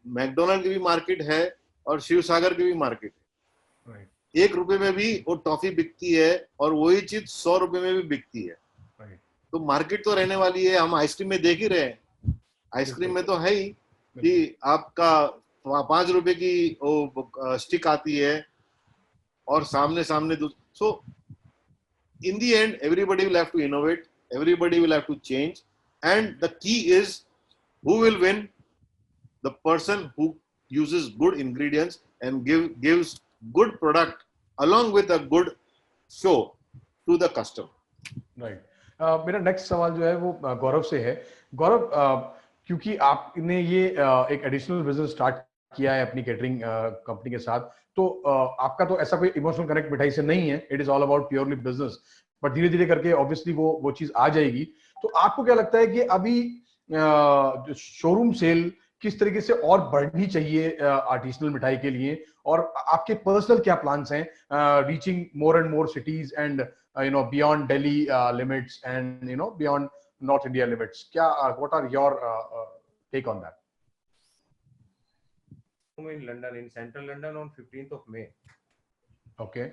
मैकडोनल्ड की भी मार्केट है और शिव सागर की भी मार्केट है। right. 1 रुपए में भी वो टॉफी बिकती है और वही चीज 100 रुपए में भी बिकती है। right. तो मार्केट तो रहने वाली है। हम आइसक्रीम में देख ही रहे हैं, आइसक्रीम में तो है ही कि आपका 5 रुपए की स्टिक आती है और सामने सामने। So in the end everybody will have to innovate, everybody will have to change, and the key is who will win? The person who uses good ingredients and gives good product along with a good show to the customer. Right. मेरा next सवाल जो है वो गौरव से है। गौरव, क्योंकि आपने ये एक एडिशनल बिजनेस स्टार्ट किया है अपनी कैटरिंग कंपनी के साथ, तो आपका तो ऐसा कोई इमोशनल कनेक्ट मिठाई से नहीं है, it is all about purely business, but धीरे धीरे करके ऑब्वियसली वो चीज आ जाएगी। तो आपको क्या लगता है कि अभी शोरूम सेल किस तरीके से और बढ़नी चाहिए आर्टिसनल मिठाई के लिए, और आपके पर्सनल क्या प्लान्स हैं reaching more and more cities and beyond Delhi limits and beyond North India limits? क्या what are your take on that? in London, in central London on 15th of May. Okay.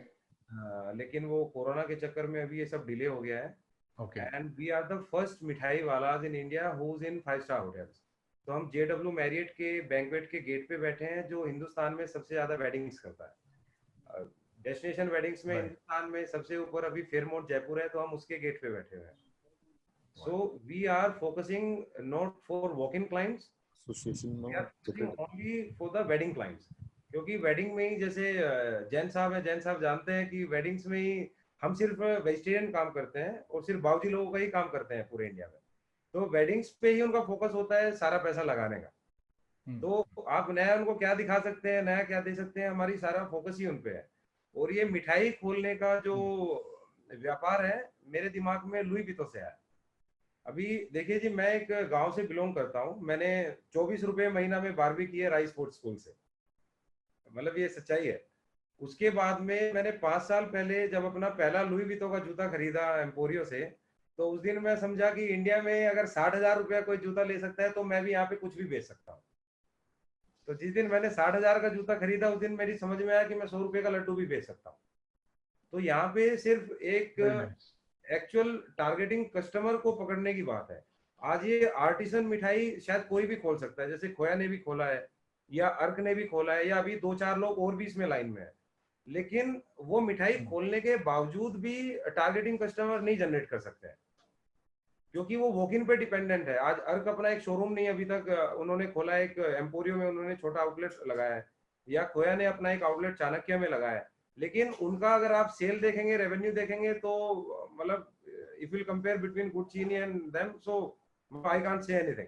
लेकिन वो corona के चक्कर में अभी ये सब डिले हो गया है। Okay. And we are the first मिठाई वालाज in India who's in 5-star hotels. तो हम JW Marriott के बैंक्वेट के गेट पे बैठे हैं, जो हिंदुस्तान में सबसे ज्यादा वेडिंग्स करता है। डेस्टिनेशन वेडिंग्स में हिंदुस्तान में सबसे ऊपर अभी फेयरमाउंट जयपुर है, तो हम उसके गेट पे बैठे हुए हैं। So we are focusing not for walk-in clients, only for the wedding clients, क्योंकि वेडिंग में ही जैसे जैन साहब जानते हैं कि वेडिंग्स में ही हम सिर्फ वेजिटेरियन काम करते हैं और सिर्फ बावर्ची लोगों का ही काम करते हैं पूरे इंडिया में। तो वेडिंग्स पे ही उनका फोकस होता है सारा पैसा लगाने का। तो आप नया उनको क्या दिखा सकते हैं, नया क्या दे सकते हैं, हमारी सारा फोकस ही उन पे है। और ये मिठाई खोलने का जो व्यापार है मेरे दिमाग में लुई वितो से आया। अभी देखिए जी, मैं एक गांव से बिलोंग करता हूँ, मैंने 24 रुपए महीना में 12वीं की है राइस स्पोर्ट्स स्कूल से, मतलब ये सच्चाई है। उसके बाद में मैंने 5 साल पहले जब अपना पहला लुई वितो का जूता खरीदा एम्पोरियो से, तो उस दिन मैं समझा कि इंडिया में अगर 60,000 रुपया कोई जूता ले सकता है तो मैं भी यहाँ पे कुछ भी बेच सकता हूँ। तो जिस दिन मैंने 60,000 का जूता खरीदा उस दिन मेरी समझ में आया कि मैं 100 रुपए का लड्डू भी बेच सकता हूँ। तो यहाँ पे सिर्फ एक एक्चुअल टारगेटिंग कस्टमर को पकड़ने की बात है। आज ये आर्टिसन मिठाई शायद कोई भी खोल सकता है, जैसे खोया ने भी खोला है या अर्क ने भी खोला है या अभी 2-4 लोग और भी इसमें लाइन में है, लेकिन वो मिठाई खोलने के बावजूद भी टारगेटिंग कस्टमर नहीं जनरेट कर सकते हैं, क्योंकि वो वॉक इन पे डिपेंडेंट है। आज अर्क अपना एक शोरूम नहीं अभी तक उन्होंने खोला, एक एम्पोरियो में उन्होंने छोटा आउटलेट लगाया है, या खोया ने अपना एक आउटलेट चाणक्य में लगाया है, लेकिन उनका अगर आप सेल देखेंगे, रेवेन्यू देखेंगे, तो मतलब if will compare between good Cheeni and them, so I can't say anything,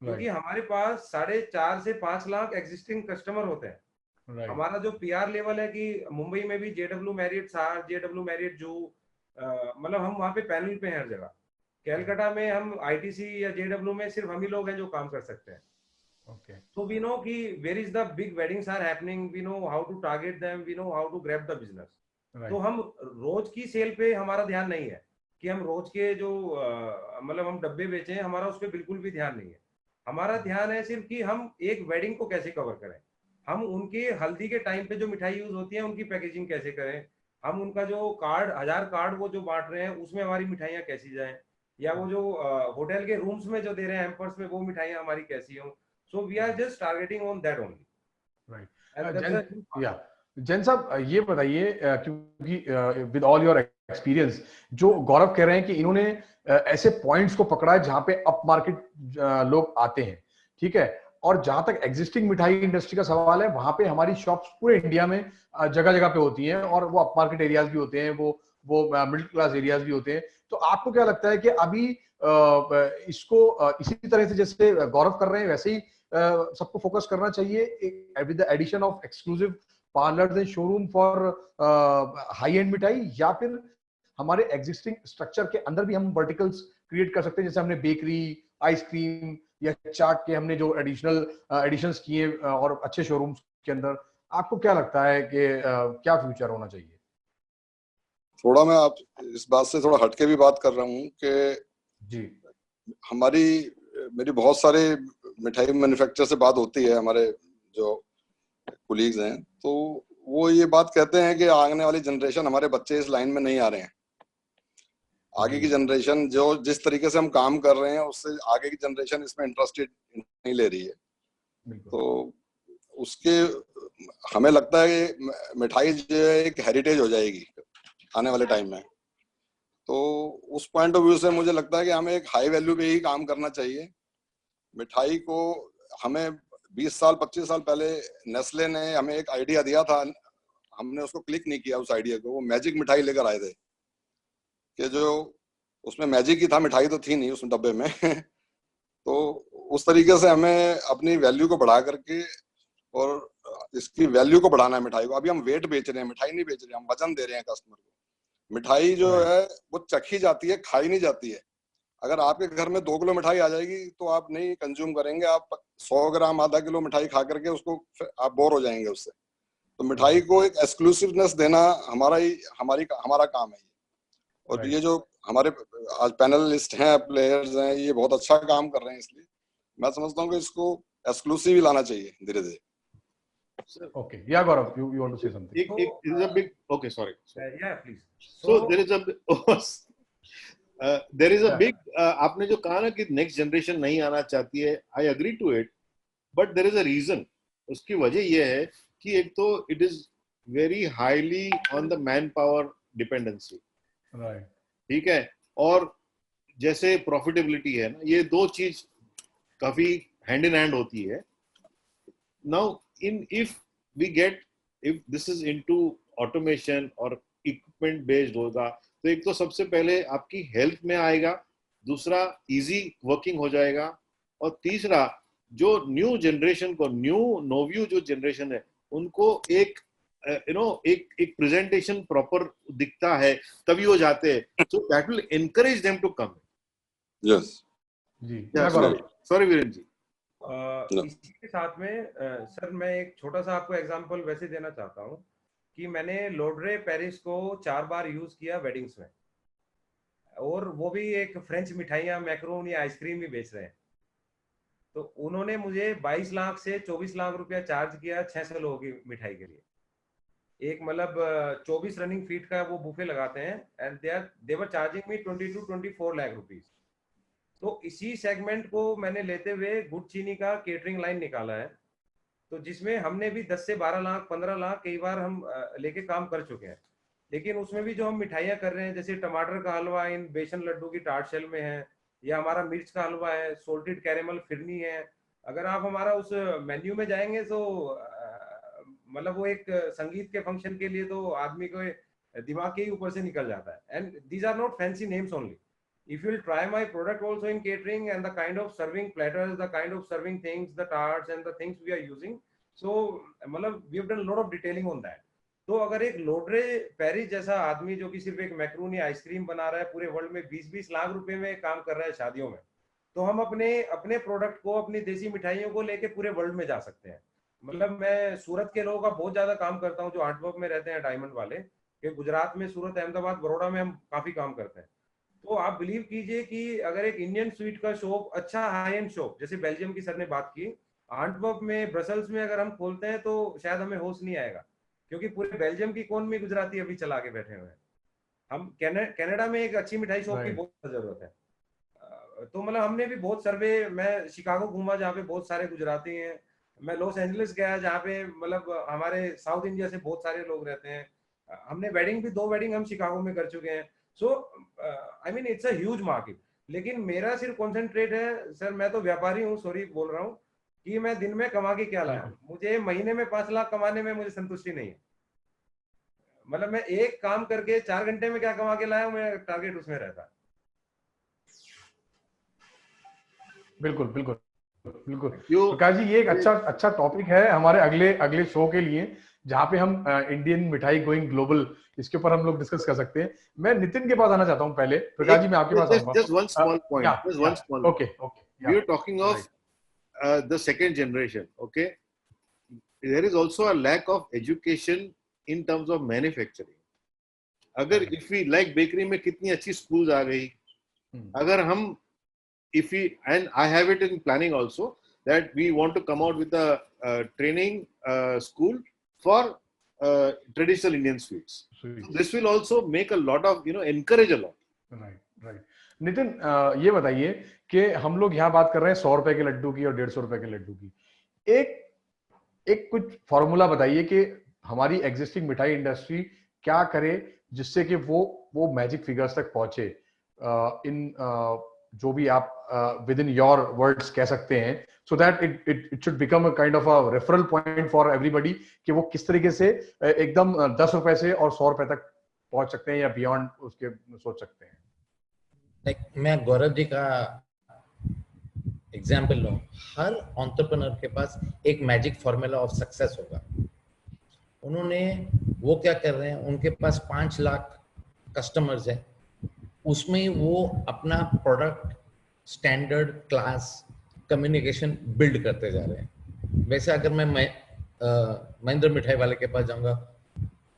क्योंकि हमारे पास 4.5 से 5 लाख एग्जिस्टिंग कस्टमर होते हैं। हमारा जो पीआर लेवल है कि मुंबई में भी JW मैरियट सार, JW मैरियट जू, मतलब हम वहाँ पे पैनल पे हैं हर जगह। कैलकाटा में हम ITC या JW में सिर्फ हम ही लोग हैं जो काम कर सकते हैं। Okay. So we know कि where is the big weddings are happening, we know how to target them, we know how to grab the business. Right. तो हम रोज की सेल पे हमारा ध्यान नहीं है कि हम रोज के जो मतलब हम डब्बे बेचें, हमारा उस पर बिल्कुल भी ध्यान नहीं है। हमारा ध्यान है सिर्फ कि हम एक वेडिंग को कैसे कवर करें, हम उनके हल्दी के टाइम पे जो मिठाई यूज होती है उनकी पैकेजिंग कैसे करें, हम उनका जो कार्ड 1000 कार्ड वो जो बांट रहे हैं उसमें हमारी मिठाइयाँ कैसी जाएं, या वो जो होटल के रूम्स में जो दे रहे हैं एम्पर्स में वो मिठाइयाँ हमारी कैसी हों. So we are just targeting on that only. Right. या जैन साहब ये बताइए, क्योंकि विद ऑल योर एक्सपीरियंस, जो गौरव कह रहे हैं कि इन्होंने ऐसे पॉइंट्स को पकड़ा है जहां पे अप मार्केट लोग आते हैं, ठीक है, और जहां तक एग्जिस्टिंग मिठाई इंडस्ट्री का सवाल है, वहां पे हमारी शॉप्स पूरे इंडिया में जगह जगह पे होती हैं, और वो अप मार्केट एरियाज भी होते हैं, वो मिडिल क्लास एरियाज भी होते हैं. तो आपको क्या लगता है कि अभी इसको इसी तरह से जैसे गौरव कर रहे हैं वैसे ही सबको फोकस करना चाहिए with the addition of exclusive parlours and showroom for high end mithai, या फिर हमारे एग्जिस्टिंग स्ट्रक्चर के अंदर भी हम वर्टिकल्स क्रिएट कर सकते हैं, जैसे हमने बेकरी, आइसक्रीम या चाट के हमने जो एडिशनल एडिशंस किए और अच्छे शोरूम्स के अंदर. आपको क्या लगता है कि क्या फ्यूचर होना चाहिए? थोड़ा मैं आप इस बात से थोड़ा हटके भी बात कर रहा हूँ कि जी, मेरी बहुत सारे मिठाई मैन्युफैक्चरर से बात होती है, हमारे जो कोलीग्स हैं, तो वो ये बात कहते हैं कि आने वाली जनरेशन, हमारे बच्चे इस लाइन में नहीं आ रहे हैं. आगे की जनरेशन जो जिस तरीके से हम काम कर रहे हैं उससे आगे की जनरेशन इसमें इंटरेस्टेड नहीं ले रही है. तो उसके हमें लगता है कि मिठाई जो है एक हेरिटेज हो जाएगी आने वाले टाइम में. तो उस पॉइंट ऑफ व्यू से मुझे लगता है कि हमें एक हाई वैल्यू पे ही काम करना चाहिए. मिठाई को हमें 20 साल 25 साल पहले नेस्ले ने हमें एक आइडिया दिया था, हमने उसको क्लिक नहीं किया उस आइडिया को. वो मैजिक मिठाई लेकर आए थे कि जो उसमें मैजिक ही था, मिठाई तो थी नहीं उस डब्बे में. तो उस तरीके से हमें अपनी वैल्यू को बढ़ा करके और इसकी वैल्यू को बढ़ाना है मिठाई को. अभी हम वेट बेच रहे हैं, मिठाई नहीं बेच रहे हैं, हम वजन दे रहे हैं कस्टमर को. मिठाई जो है वो चखी जाती है, खाई नहीं जाती है. अगर आपके घर में 2 किलो मिठाई आ जाएगी तो आप नहीं कंज्यूम करेंगे, आप 100 ग्राम आधा किलो मिठाई खा करके उसको आप बोर हो जाएंगे उससे. तो मिठाई को एक एक्सक्लूसिवनेस देना हमारा काम है. और ये जो हमारे आज पैनलिस्ट हैं, प्लेयर्स हैं, ये बहुत अच्छा काम कर रहे हैं, इसलिए मैं समझता हूँ कि इसको एक्सक्लूसिव ही लाना चाहिए धीरे धीरे. Okay, yeah, Gaurav, you want to say something? It is a big. Okay, sorry. Yeah, please. So there is a big. आपने जो कहा ना कि नेक्स्ट जनरेशन नहीं आना चाहती है, I agree to it, but there is a reason. उसकी वजह ये है कि एक तो it is very highly on the manpower dependency. Right. ठीक है, और जैसे प्रॉफिटेबिलिटी है ना, ये दो चीज काफी हैंड इन हैंड होती है. Now if this is into automation और इक्विपमेंट बेस्ड होगा, तो एक तो सबसे पहले आपकी हेल्थ में आएगा, दूसरा इजी वर्किंग हो जाएगा, और तीसरा जो न्यू जनरेशन को, नोव्यू जो जनरेशन है, उनको एक एक प्रेजेंटेशन प्रॉपर दिखता है तभी वो जाते हैं. So that will encourage them to come. Yes ji, sorry Virendra ji. इसी के साथ में सर मैं एक छोटा सा आपको एग्जांपल वैसे देना चाहता हूँ कि मैंने लोड्रे पेरिस को 4 बार यूज किया वेडिंग्स में, और वो भी एक फ्रेंच मिठाइयाँ, मैक्रोन या आइसक्रीम भी बेच रहे हैं. तो उन्होंने मुझे 22 लाख से 24 लाख रुपया चार्ज किया 600 लोगों की मिठाई के लिए. एक मतलब 24 रनिंग फीट का वो बुफे लगाते हैं, and they were charging me 22-24 lakh rupees. तो इसी सेगमेंट को मैंने लेते हुए गुड़ चीनी का केटरिंग लाइन निकाला है, तो जिसमें हमने भी 10 से 12 लाख 15 लाख कई बार हम लेके काम कर चुके हैं. लेकिन उसमें भी जो हम मिठाइयाँ कर रहे हैं, जैसे टमाटर का हलवा इन बेसन लड्डू की टार्ट शेल में है, या हमारा मिर्च का हलवा है, सोल्टेड कैरेमल फिरनी है. अगर आप हमारा उस मेन्यू में जाएंगे तो मतलब वो एक संगीत के फंक्शन के लिए तो आदमी को दिमाग के ही ऊपर से निकल जाता है. And these are not fancy names only. If you'll try my product also in catering and the kind of serving platters, the kind of serving things, the tarts and the things we are using, so मतलब we have done a lot of detailing on that. तो अगर एक लोड्रे Paris जैसा आदमी जो कि सिर्फ एक मैक्रोन या आइसक्रीम बना रहा है, पूरे वर्ल्ड में 20-20 लाख रुपए में काम कर रहा है शादियों में, तो हम अपने प्रोडक्ट को, अपनी देसी मिठाइयों को लेके पूरे वर्ल्ड में जा सकते हैं. मतलब मैं सूरत के लोगों का बहुत ज्यादा काम करता हूँ जो आर्टवर्क में रहते हैं, डायमंड वाले, कि गुजरात में, सूरत, अहमदाबाद, बड़ौदा में हम काफी काम करते हैं. तो आप बिलीव कीजिए कि अगर एक इंडियन स्वीट का शॉप, अच्छा हाई एंड शॉप, जैसे बेल्जियम की सर ने बात की, एंटवर्प में, ब्रसल्स में अगर हम खोलते हैं तो शायद हमें होश नहीं आएगा, क्योंकि पूरे बेल्जियम की कौन में गुजराती अभी चला के बैठे हुए हैं। हम कनाडा में एक अच्छी मिठाई शॉप की बहुत जरूरत है। तो मतलब हमने भी बहुत सर्वे, मैं शिकागो घूमा जहाँ पे बहुत सारे गुजराती हैं, मैं लॉस एंजलिस गया जहाँ पे मतलब हमारे साउथ इंडिया से बहुत सारे लोग रहते हैं। हमने वेडिंग भी, 2 वेडिंग हम शिकागो में कर चुके हैं। So I mean it's a huge market. लेकिन मेरा सिर्फ कॉन्सेंट्रेट है सर, मैं तो व्यापारी हूँ, सॉरी बोल रहा हूँ, कि मैं दिन में कमा के क्या लाया। मुझे महीने में 5 लाख कमाने में मुझे संतुष्टि नहीं है। मतलब मैं एक काम करके 4 घंटे में क्या कमा के लाया, मेरा टारगेट उसमें रहता है। बिल्कुल बिल्कुल बिल्कुल प्रकाश जी, ये एक अच्छा टॉपिक है हमारे अगले शो के लिए, जहाँ पे हम इंडियन मिठाई गोइंग ग्लोबल, इसके ऊपर हम लोग डिस्कस कर सकते हैं। मैं नितिन के पास आना चाहता हूँ पहले। प्रकाश जी मैं आपके पास आऊंगा। Just one small point. Just one small point. Okay. We are talking of the second generation. Okay, there is also a lack of education in terms of manufacturing. अगर if we like bakery में कितनी अच्छी schools आ गई, अगर हम if we, and I have it in planning also, that we want to come out with a training school for traditional Indian sweets. So this will also make a lot of, encourage a lot. Right. Nitin, ये बताइए कि हम लोग यहाँ बात कर रहे हैं 100 रुपए के लड्डू की और 150 रुपए के लड्डू की। एक कुछ फॉर्मूला बताइए कि हमारी एग्जिस्टिंग मिठाई इंडस्ट्री क्या करे जिससे कि वो मैजिक फिगर्स तक पहुंचे। जो भी आप विद इन योर वर्ड्स कह सकते हैं, so that it should become a kind of a referral point for everybody, कि वो किस तरीके से एकदम 10 रुपए से और 100 रुपए तक पहुंच सकते हैं या बियॉन्ड उसके सोच सकते हैं। मैं गौरव जी का एग्जाम्पल लूं, हर एंटरप्रेन्योर के पास एक मैजिक फॉर्मूला ऑफ सक्सेस होगा। उन्होंने वो क्या कर रहे हैं, उनके पास 5 लाख कस्टमर्स है, उसमें वो अपना product standard class communication build करते जा रहे हैं। वैसे अगर मैं महेंद्र मिठाई वाले के पास जाऊंगा,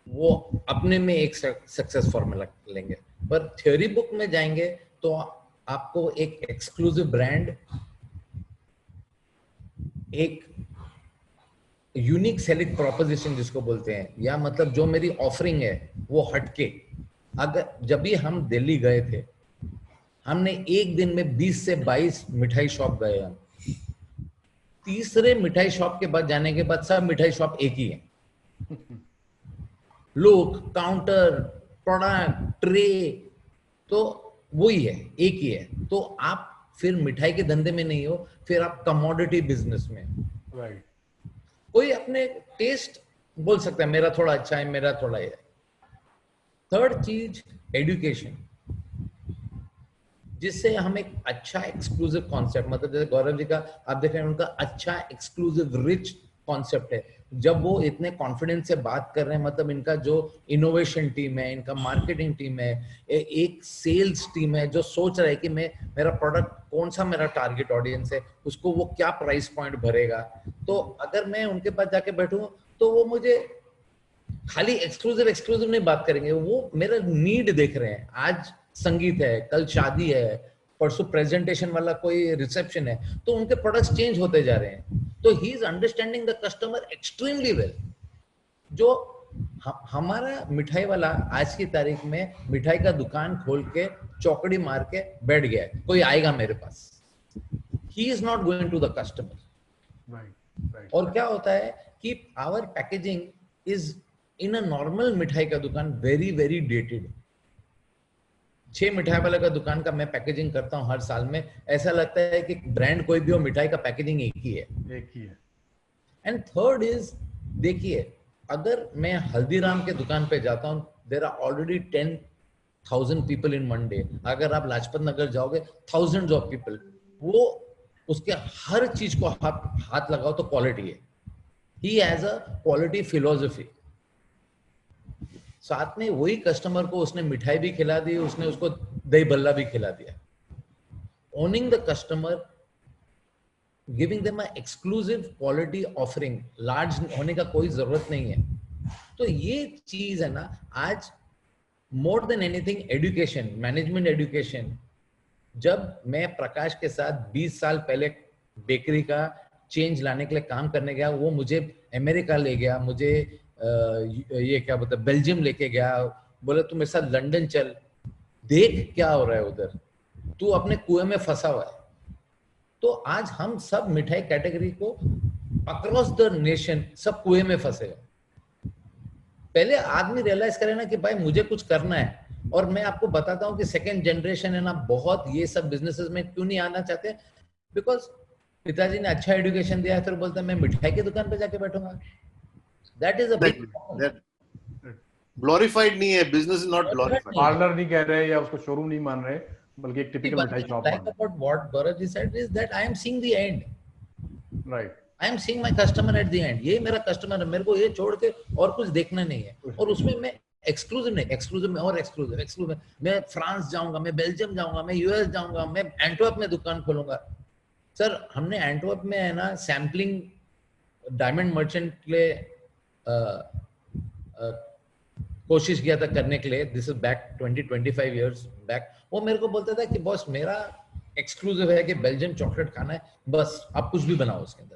वो अपने में एक सक्सेस फॉर्मूला लेंगे, पर थ्योरी बुक में जाएंगे तो आपको एक एक्सक्लूसिव ब्रांड, एक यूनिक सेलिंग प्रोपोजिशन जिसको बोलते हैं, या मतलब जो मेरी ऑफरिंग है वो हटके। अगर जब भी हम दिल्ली गए थे, हमने एक दिन में 20 से 22 मिठाई शॉप गए। हम तीसरे मिठाई शॉप के बाद जाने के बाद सब मिठाई शॉप एक ही है। लुक, काउंटर, प्रोडक्ट, ट्रे तो वही है, एक ही है। तो आप फिर मिठाई के धंधे में नहीं हो, फिर आप कमोडिटी बिजनेस में। राइट। कोई अपने टेस्ट बोल सकता है मेरा थोड़ा अच्छा है, मेरा थोड़ा है। थर्ड चीज एजुकेशन, जिससे हम एक अच्छा एक्सक्लूसिव कॉन्सेप्ट, मतलब जैसे गौरव जी का आप देख रहे हैं, उनका अच्छा एक्सक्लूसिव रिच कॉन्सेप्ट है। जब वो इतने कॉन्फिडेंस से बात कर रहे हैं, मतलब इनका जो इनोवेशन टीम है, इनका मार्केटिंग टीम है, एक सेल्स टीम है जो सोच रहा है कि मैं मेरा प्रोडक्ट कौन सा मेरा टारगेट ऑडियंस है, उसको वो क्या प्राइस पॉइंट भरेगा। तो अगर मैं उनके पास जाके बैठूं तो वो मुझे खाली एक्सक्लूसिव नहीं बात करेंगे, वो मेरा नीड देख रहे हैं। आज संगीत है, कल शादी है, परसों प्रेजेंटेशन वाला कोई रिसेप्शन है, तो उनके प्रोडक्ट्स चेंज होते जा रहे हैं। तो he is understanding the customer extremely well. जो हमारा मिठाई वाला आज की तारीख में मिठाई का दुकान खोल के चौकड़ी मार के बैठ गया है, कोई आएगा मेरे पास, he is not going to the customer. और क्या होता है कि our packaging is in a normal मिठाई का दुकान वेरी वेरी डेटेड। 6 मिठाई वाले का दुकान का मैं पैकेजिंग करता हूं हर साल में, ऐसा लगता है कि ब्रांड कोई भी हो, मिठाई का पैकेजिंग एक ही है। एंड थर्ड इज, देखिए अगर मैं हल्दीराम के दुकान पे जाता हूं, there are already 10,000 people in one day. अगर आप लाजपत नगर जाओगे, थाउजेंड्स ऑफ पीपल। वो उसके हर चीज को हाथ लगाओ तो क्वालिटी है। He has a quality philosophy. साथ में वही कस्टमर को उसने मिठाई भी खिला दी, उसने उसको दही भल्ला भी खिला दिया। Owning the customer, giving them a exclusive quality offering, large होने का कोई जरूरत नहीं है। तो ये चीज है ना, आज more than anything education, management education. जब मैं प्रकाश के साथ 20 साल पहले बेकरी का चेंज लाने के लिए काम करने गया, वो मुझे अमेरिका ले गया, मुझे ये क्या बोलते बेल्जियम लेके गया, बोले तू मेरे साथ लंदन चल, देख क्या हो रहा है उधर, तू अपने कुएं में फंसा हुआ है। तो आज हम सब मिठाई कैटेगरी को अक्रॉस द नेशन सब कुएं में फंसे हैं। पहले आदमी रियलाइज करे ना कि भाई मुझे कुछ करना है। और मैं आपको बताता हूँ कि सेकंड जनरेशन है ना, बहुत ये सब बिजनेसेस में क्यों नहीं आना चाहते, बिकॉज पिताजी ने अच्छा एजुकेशन दिया है, फिर बोलते हैं मैं मिठाई की दुकान पे जाके बैठूंगा। That is a big glorified नहीं है, business is not glorified. Parlour नहीं कह रहे या उसको शोरूम नहीं मान रहे, बल्कि एक टिपिकल मिठाई शॉप मान रहे। About what Bharat ji said is that I am seeing the end. Right. I am seeing my customer at the end. ये मेरा कस्टमर है, मेरे को ये छोड़ के और कुछ देखना नहीं है। और उसमें मैं एक्सक्लूसिव नहीं, एक्सक्लूसिव में और एक्सक्लूसिव मैं फ्रांस जाऊंगा, मैं बेल्जियम जाऊंगा, मैं यूएस जाऊंगा, मैं एंटवर्प में दुकान खोलूंगा। सर हमने एंटवर्प में है ना सैम्पलिंग डायमंड मर्चेंट के लिए कोशिश किया था करने के लिए। This is back 20-25 years back. वो मेरे को बोलता था कि बॉस मेरा एक्सक्लूसिव है कि बेल्जियम चॉकलेट खाना है, बस आप कुछ भी बनाओ उसके अंदर।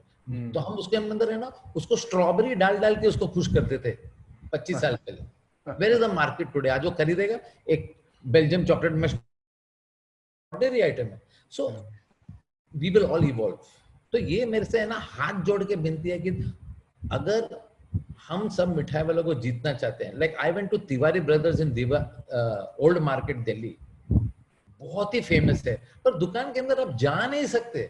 तो हम उसके अंदर है ना उसको स्ट्रॉबेरी डाल डाल के उसको खुश करते थे 25 साल पहले। Where is the market today? आज वो खरीदेगा एक बेल्जियम चॉकलेट में डेयरी आइटम है। So we will all evolve. तो ये मेरे से है ना हाथ जोड़ के विनती है कि अगर हम सब मिठाई वालों को जीतना चाहते हैं, like I went to Tiwari brothers in old market Delhi, बहुत ही फेमस है, पर दुकान के अंदर आप जा नहीं सकते।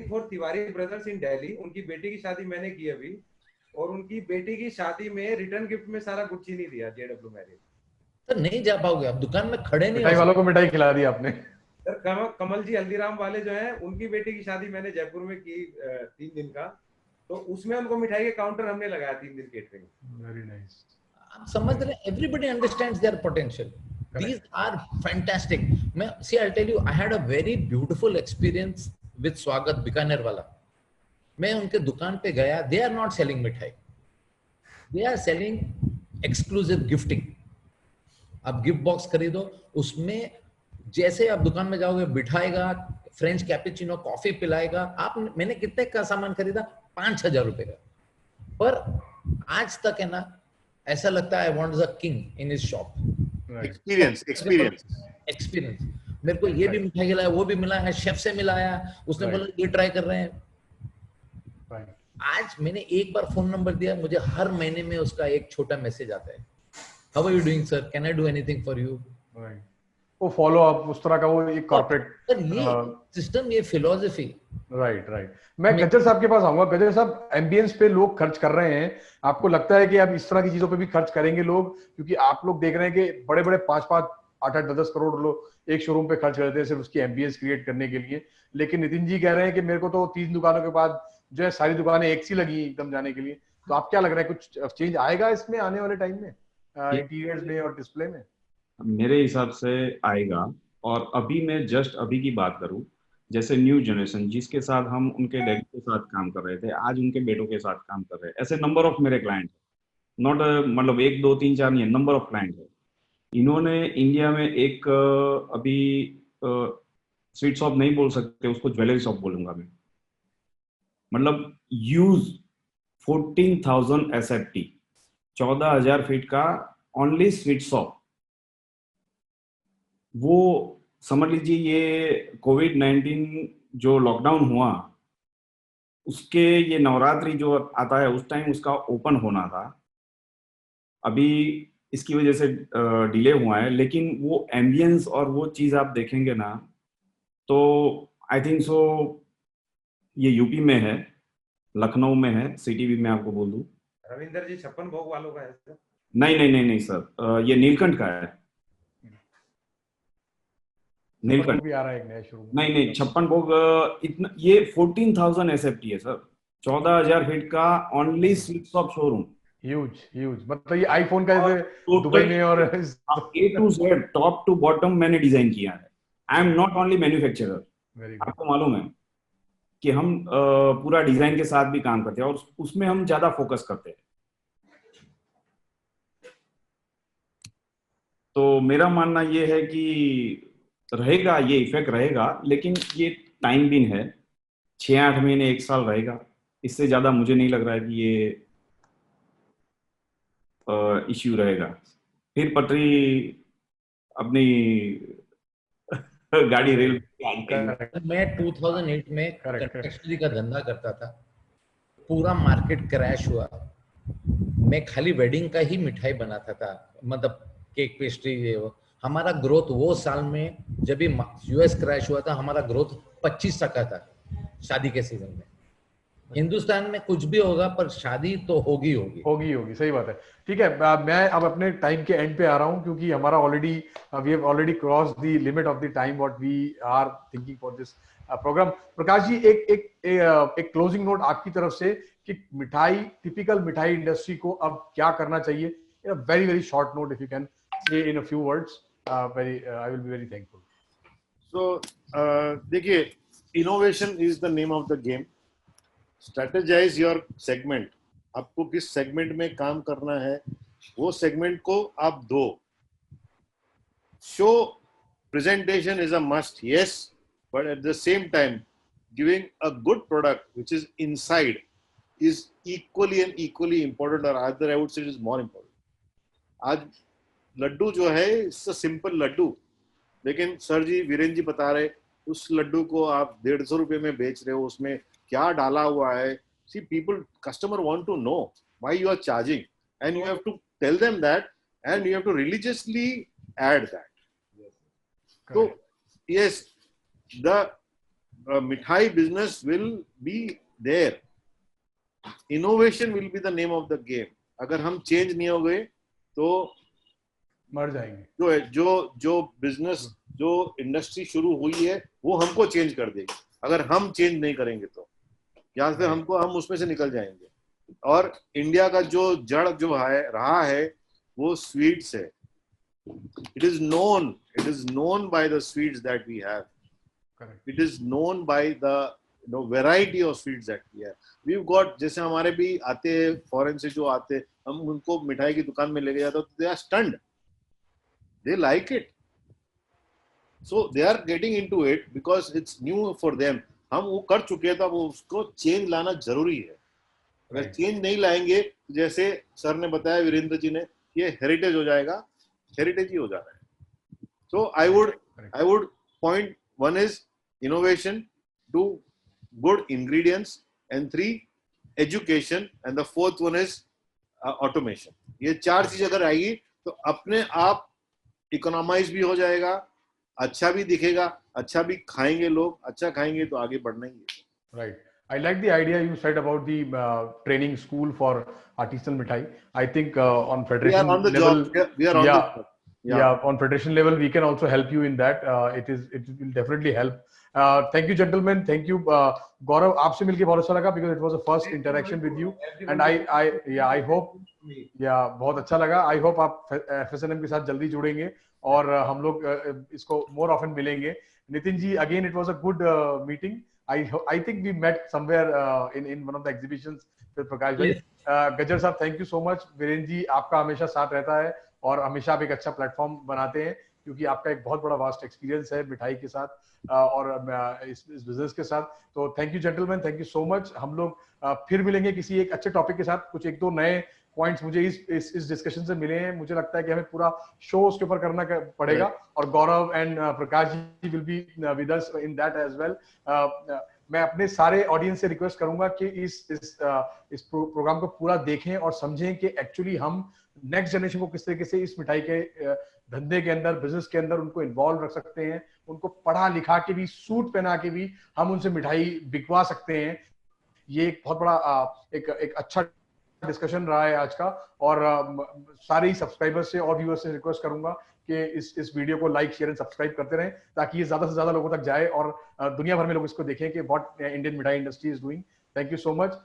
फॉर तिवारी ब्रदर्स इन दिल्ली, उनकी बेटी की शादी मैंने की अभी, और उनकी बेटी की शादी में रिटर्न गिफ्ट में सारा गुच्ची नहीं दिया, जेडब्ल्यू मैरिज। सर नहीं जा पाओगे आप, दुकान में खड़े नहीं। मिठाई वालों को मिठाई खिला दी आपने। सर कमल जी हल्दीराम वाले जो हैं, उनकी बेटी की शादी मैंने जयपुर में की 3 दिन का, तो उसमें उनको मिठाई के काउंटर हमने लगाया 3 दिन केटरिंग। Very nice. आप समझ रहे हैं, everybody understands their potential. These are fantastic. मैं see I'll tell you, I had a very beautiful experience with स्वागत बीकानेर वाला। मैं उनके दुकान पे गया, they are not selling मिठाई, they are selling exclusive gifting। आप गिफ्ट बॉक्स खरीदो, उसमें जैसे आप दुकान में जाओगे बिठाएगा, फ्रेंच कैपेचिनो कॉफी पिलाएगा। आप मैंने कितने का सामान खरीदा? 5,000 रुपए का। पर आज तक है ना ऐसा लगता है I want the king in his shop. Experience. मेरे को ये भी मिठाई खिलाया, वो भी मिला है, शेफ से मिलाया, उसने बोला ये ट्राई कर रहे हैं। आज मैंने एक बार फोन नंबर दिया, मुझे हर महीने में उसका एक छोटा मैसेज आता है, how are you doing sir, can I do anything for you. वो फॉलो अप उस तरह का, वो एक कॉर्पोरेट ये सिस्टम, ये फिलॉसफी। राइट। मैं गज्जर साहब के पास आऊंगा। गज्जर साहब, एम्बियंस पे लोग खर्च कर रहे हैं, आपको लगता है कि अब इस तरह की चीजों पे भी खर्च करेंगे लोग? क्योंकि आप लोग देख रहे हैं कि बड़े बड़े 5-5, 8-8, 10-10 करोड़ लोग एक शोरूम पे खर्च करते हैं सिर्फ उसकी एम्बियंस क्रिएट करने के लिए। लेकिन नितिन जी कह रहे हैं कि मेरे को तो 3 दुकानों के बाद जो है सारी दुकानें एक सी लगी एकदम जाने के लिए। तो आप क्या लग रहा है, कुछ चेंज आएगा इसमें आने वाले टाइम में, इंटीरियर्स में और डिस्प्ले में? मेरे हिसाब से आएगा। और अभी मैं जस्ट अभी की बात करूं, जैसे न्यू जनरेशन जिसके साथ हम उनके डैडी के साथ काम कर रहे थे, आज उनके बेटों के साथ काम कर रहे हैं। ऐसे नंबर ऑफ मेरे क्लाइंट है, नॉट मतलब 1, 2, 3, 4 नहीं है, नंबर ऑफ क्लाइंट है। इन्होंने इंडिया में एक अभी स्वीट शॉप नहीं बोल सकते, उसको ज्वेलरी शॉप बोलूंगा मैं, मतलब यूज 14,000 SFT, 14,000 फीट का ओनली स्वीट शॉप। वो समझ लीजिए ये कोविड-19 जो लॉकडाउन हुआ, उसके ये नवरात्रि जो आता है उस टाइम उसका ओपन होना था। अभी इसकी वजह से डिले हुआ है, लेकिन वो एम्बियंस और वो चीज़ आप देखेंगे ना, तो आई थिंक सो ये यूपी में है, लखनऊ में है, सिटी भी मैं आपको बोल दूं। रविंदर जी 56 भोग वालों का है सर? नहीं सर, ये नीलकंठ का है। नीलकंठ भी आ रहा है एक नया शुरू। नहीं 56 भोग इतना, ये 14,000 SFT है सर, 14,000 फीट का only sweet shop showroom. Huge मतलब ये आईफोन का जैसे दुबई में और A to Z top to bottom मैंने डिजाइन किया है। I am not only manufacturer. आपको मालूम है कि हम पूरा डिजाइन के साथ भी काम करते हैं और उसमें हम ज्यादा फोकस करते हैं। तो मेरा मानना ये है कि रहेगा, ये इफेक्ट रहेगा, लेकिन ये टाइम बिन है, 6-8 महीने 1 साल रहेगा, इससे ज्यादा मुझे नहीं लग रहा है कि ये इश्यू रहेगा। फिर पटरी अपनी गाड़ी रेल मैं 2008 में कन्फेक्शनरी का धंधा करता था, पूरा मार्केट क्रैश हुआ, मैं खाली वेडिंग का ही मिठाई बनाता था, मतलब केक पेस्ट्री ये वो। हमारा ग्रोथ वो साल में जब भी यूएस क्रैश हुआ था, हमारा ग्रोथ 25% था शादी के सीजन में। हिंदुस्तान में कुछ भी होगा पर शादी तो होगी होगी, सही बात है। ठीक है, मैं अब अपने टाइम के एंड पे आ रहा हूं, क्योंकि हमारा we have already cross the limit of the time what we are thinking for this program. Prakash ji, एक क्लोजिंग नोट आपकी तरफ से कि टिपिकल मिठाई इंडस्ट्री को अब क्या करना चाहिए, in a very very short note, if you can say in a few words, I will be very thankful. So देखिए, innovation is the name of the game. Strategize your segment, आपको किस segment में काम करना है, वो segment को आप दो। Show presentation is a must, yes, but at the same time giving a good product which is inside is equally important, or either I would say it is more important. आज लड्डू जो है, it's a simple Laddu, लेकिन sir जी, वीरेंद्र जी बता रहे, उस लड्डू को आप 150 रुपए में बेच रहे हो, उसमें क्या डाला हुआ है। See, customer want to know why you are charging, and you have to tell them that, and you have to religiously add that. So yes, the mithai business will be there. Innovation will be the name of the game. अगर हम change नहीं हो गए तो मर जाएंगे। जो business, जो इंडस्ट्री शुरू हुई है, वो हमको चेंज कर देगी अगर हम चेंज नहीं करेंगे तो, या फिर हम उसमें से निकल जाएंगे। और इंडिया का जो जड़ जो है रहा है वो स्वीट्स है। It is known by the sweets that we have, it is known by the variety of sweets that we have. We got, जैसे हमारे भी आते हैं फॉरेन से जो आते, हम उनको मिठाई की दुकान में लेके जाते, they are stunned, they like it, so they are getting into it because it's new for them. हम वो कर चुके हैं, तो वो उसको चेंज लाना जरूरी है। अगर चेंज नहीं लाएंगे, जैसे सर ने बताया, वीरेंद्र जी ने, ये हेरिटेज हो जाएगा, हेरिटेज ही हो जा रहा है। So I would point, one is innovation, 2 good ingredients, and 3 education, and the 4th one is automation. ये 4 चीज अगर आएगी तो अपने आप इकोनॉमाइज भी हो जाएगा, अच्छा भी दिखेगा, अच्छा भी खाएंगे लोग, अच्छा खाएंगे तो आगे बढ़ना ही है। Right. I like the idea you said about the training school for artisanal mithai. I think on federation level, we are on the job. Yeah, on federation level, we can also help you in that. It will definitely help. Thank you, gentlemen. Thank you, Gaurav. आपसे मिलके बहुत अच्छा लगा, because it was a first interaction with you, and I hope, बहुत अच्छा लगा। I hope आप FSNM के साथ जल्दी जुड़ेंगे और हम लोग इसको more often मिलेंगे। Nitin ji, again it was a good meeting. I think we met somewhere in one of the exhibitions with Prakash bhai. Gajjar साहब, thank you so much. Virendra ji, आपका हमेशा साथ रहता है और हमेशा आप एक अच्छा प्लेटफॉर्म बनाते हैं, क्योंकि आपका एक बहुत बड़ा वास्ट एक्सपीरियंस है मिठाई के साथ और इस बिजनेस के साथ। तो thank you gentleman, thank you so much. हम लोग फिर मिलेंगे किसी एक अच्छे टॉपिक के साथ। कुछ 1-2 नए पॉइंट्स मुझे इस डिस्कशन से मिले हैं। मुझे लगता है कि हमें पूरा शो उसके ऊपर करना पड़ेगा, और Gaurav and Prakash ji will be with us in that as well. मैं अपने सारे ऑडियंस से रिक्वेस्ट करूंगा कि इस प्रोग्राम को पूरा देखें और समझें कि एक्चुअली हम नेक्स्ट जनरेशन को किस तरीके से इस मिठाई के धंधे के अंदर, बिजनेस के अंदर उनको इन्वॉल्व रख सकते हैं। उनको पढ़ा लिखा के भी, सूट पहना के भी हम उनसे मिठाई बिकवा सकते हैं। ये एक बहुत बड़ा एक अच्छा डिस्कशन रहा है आज का, और सारे सब्सक्राइबर्स से और व्यूअर्स से रिक्वेस्ट करूंगा कि इस वीडियो को लाइक, शेयर एंड सब्सक्राइब करते रहें, ताकि ये ज्यादा से ज्यादा लोगों तक जाए और दुनिया भर में लोग इसको देखें कि व्हाट इंडियन मिठाई industry is doing. Thank you so much.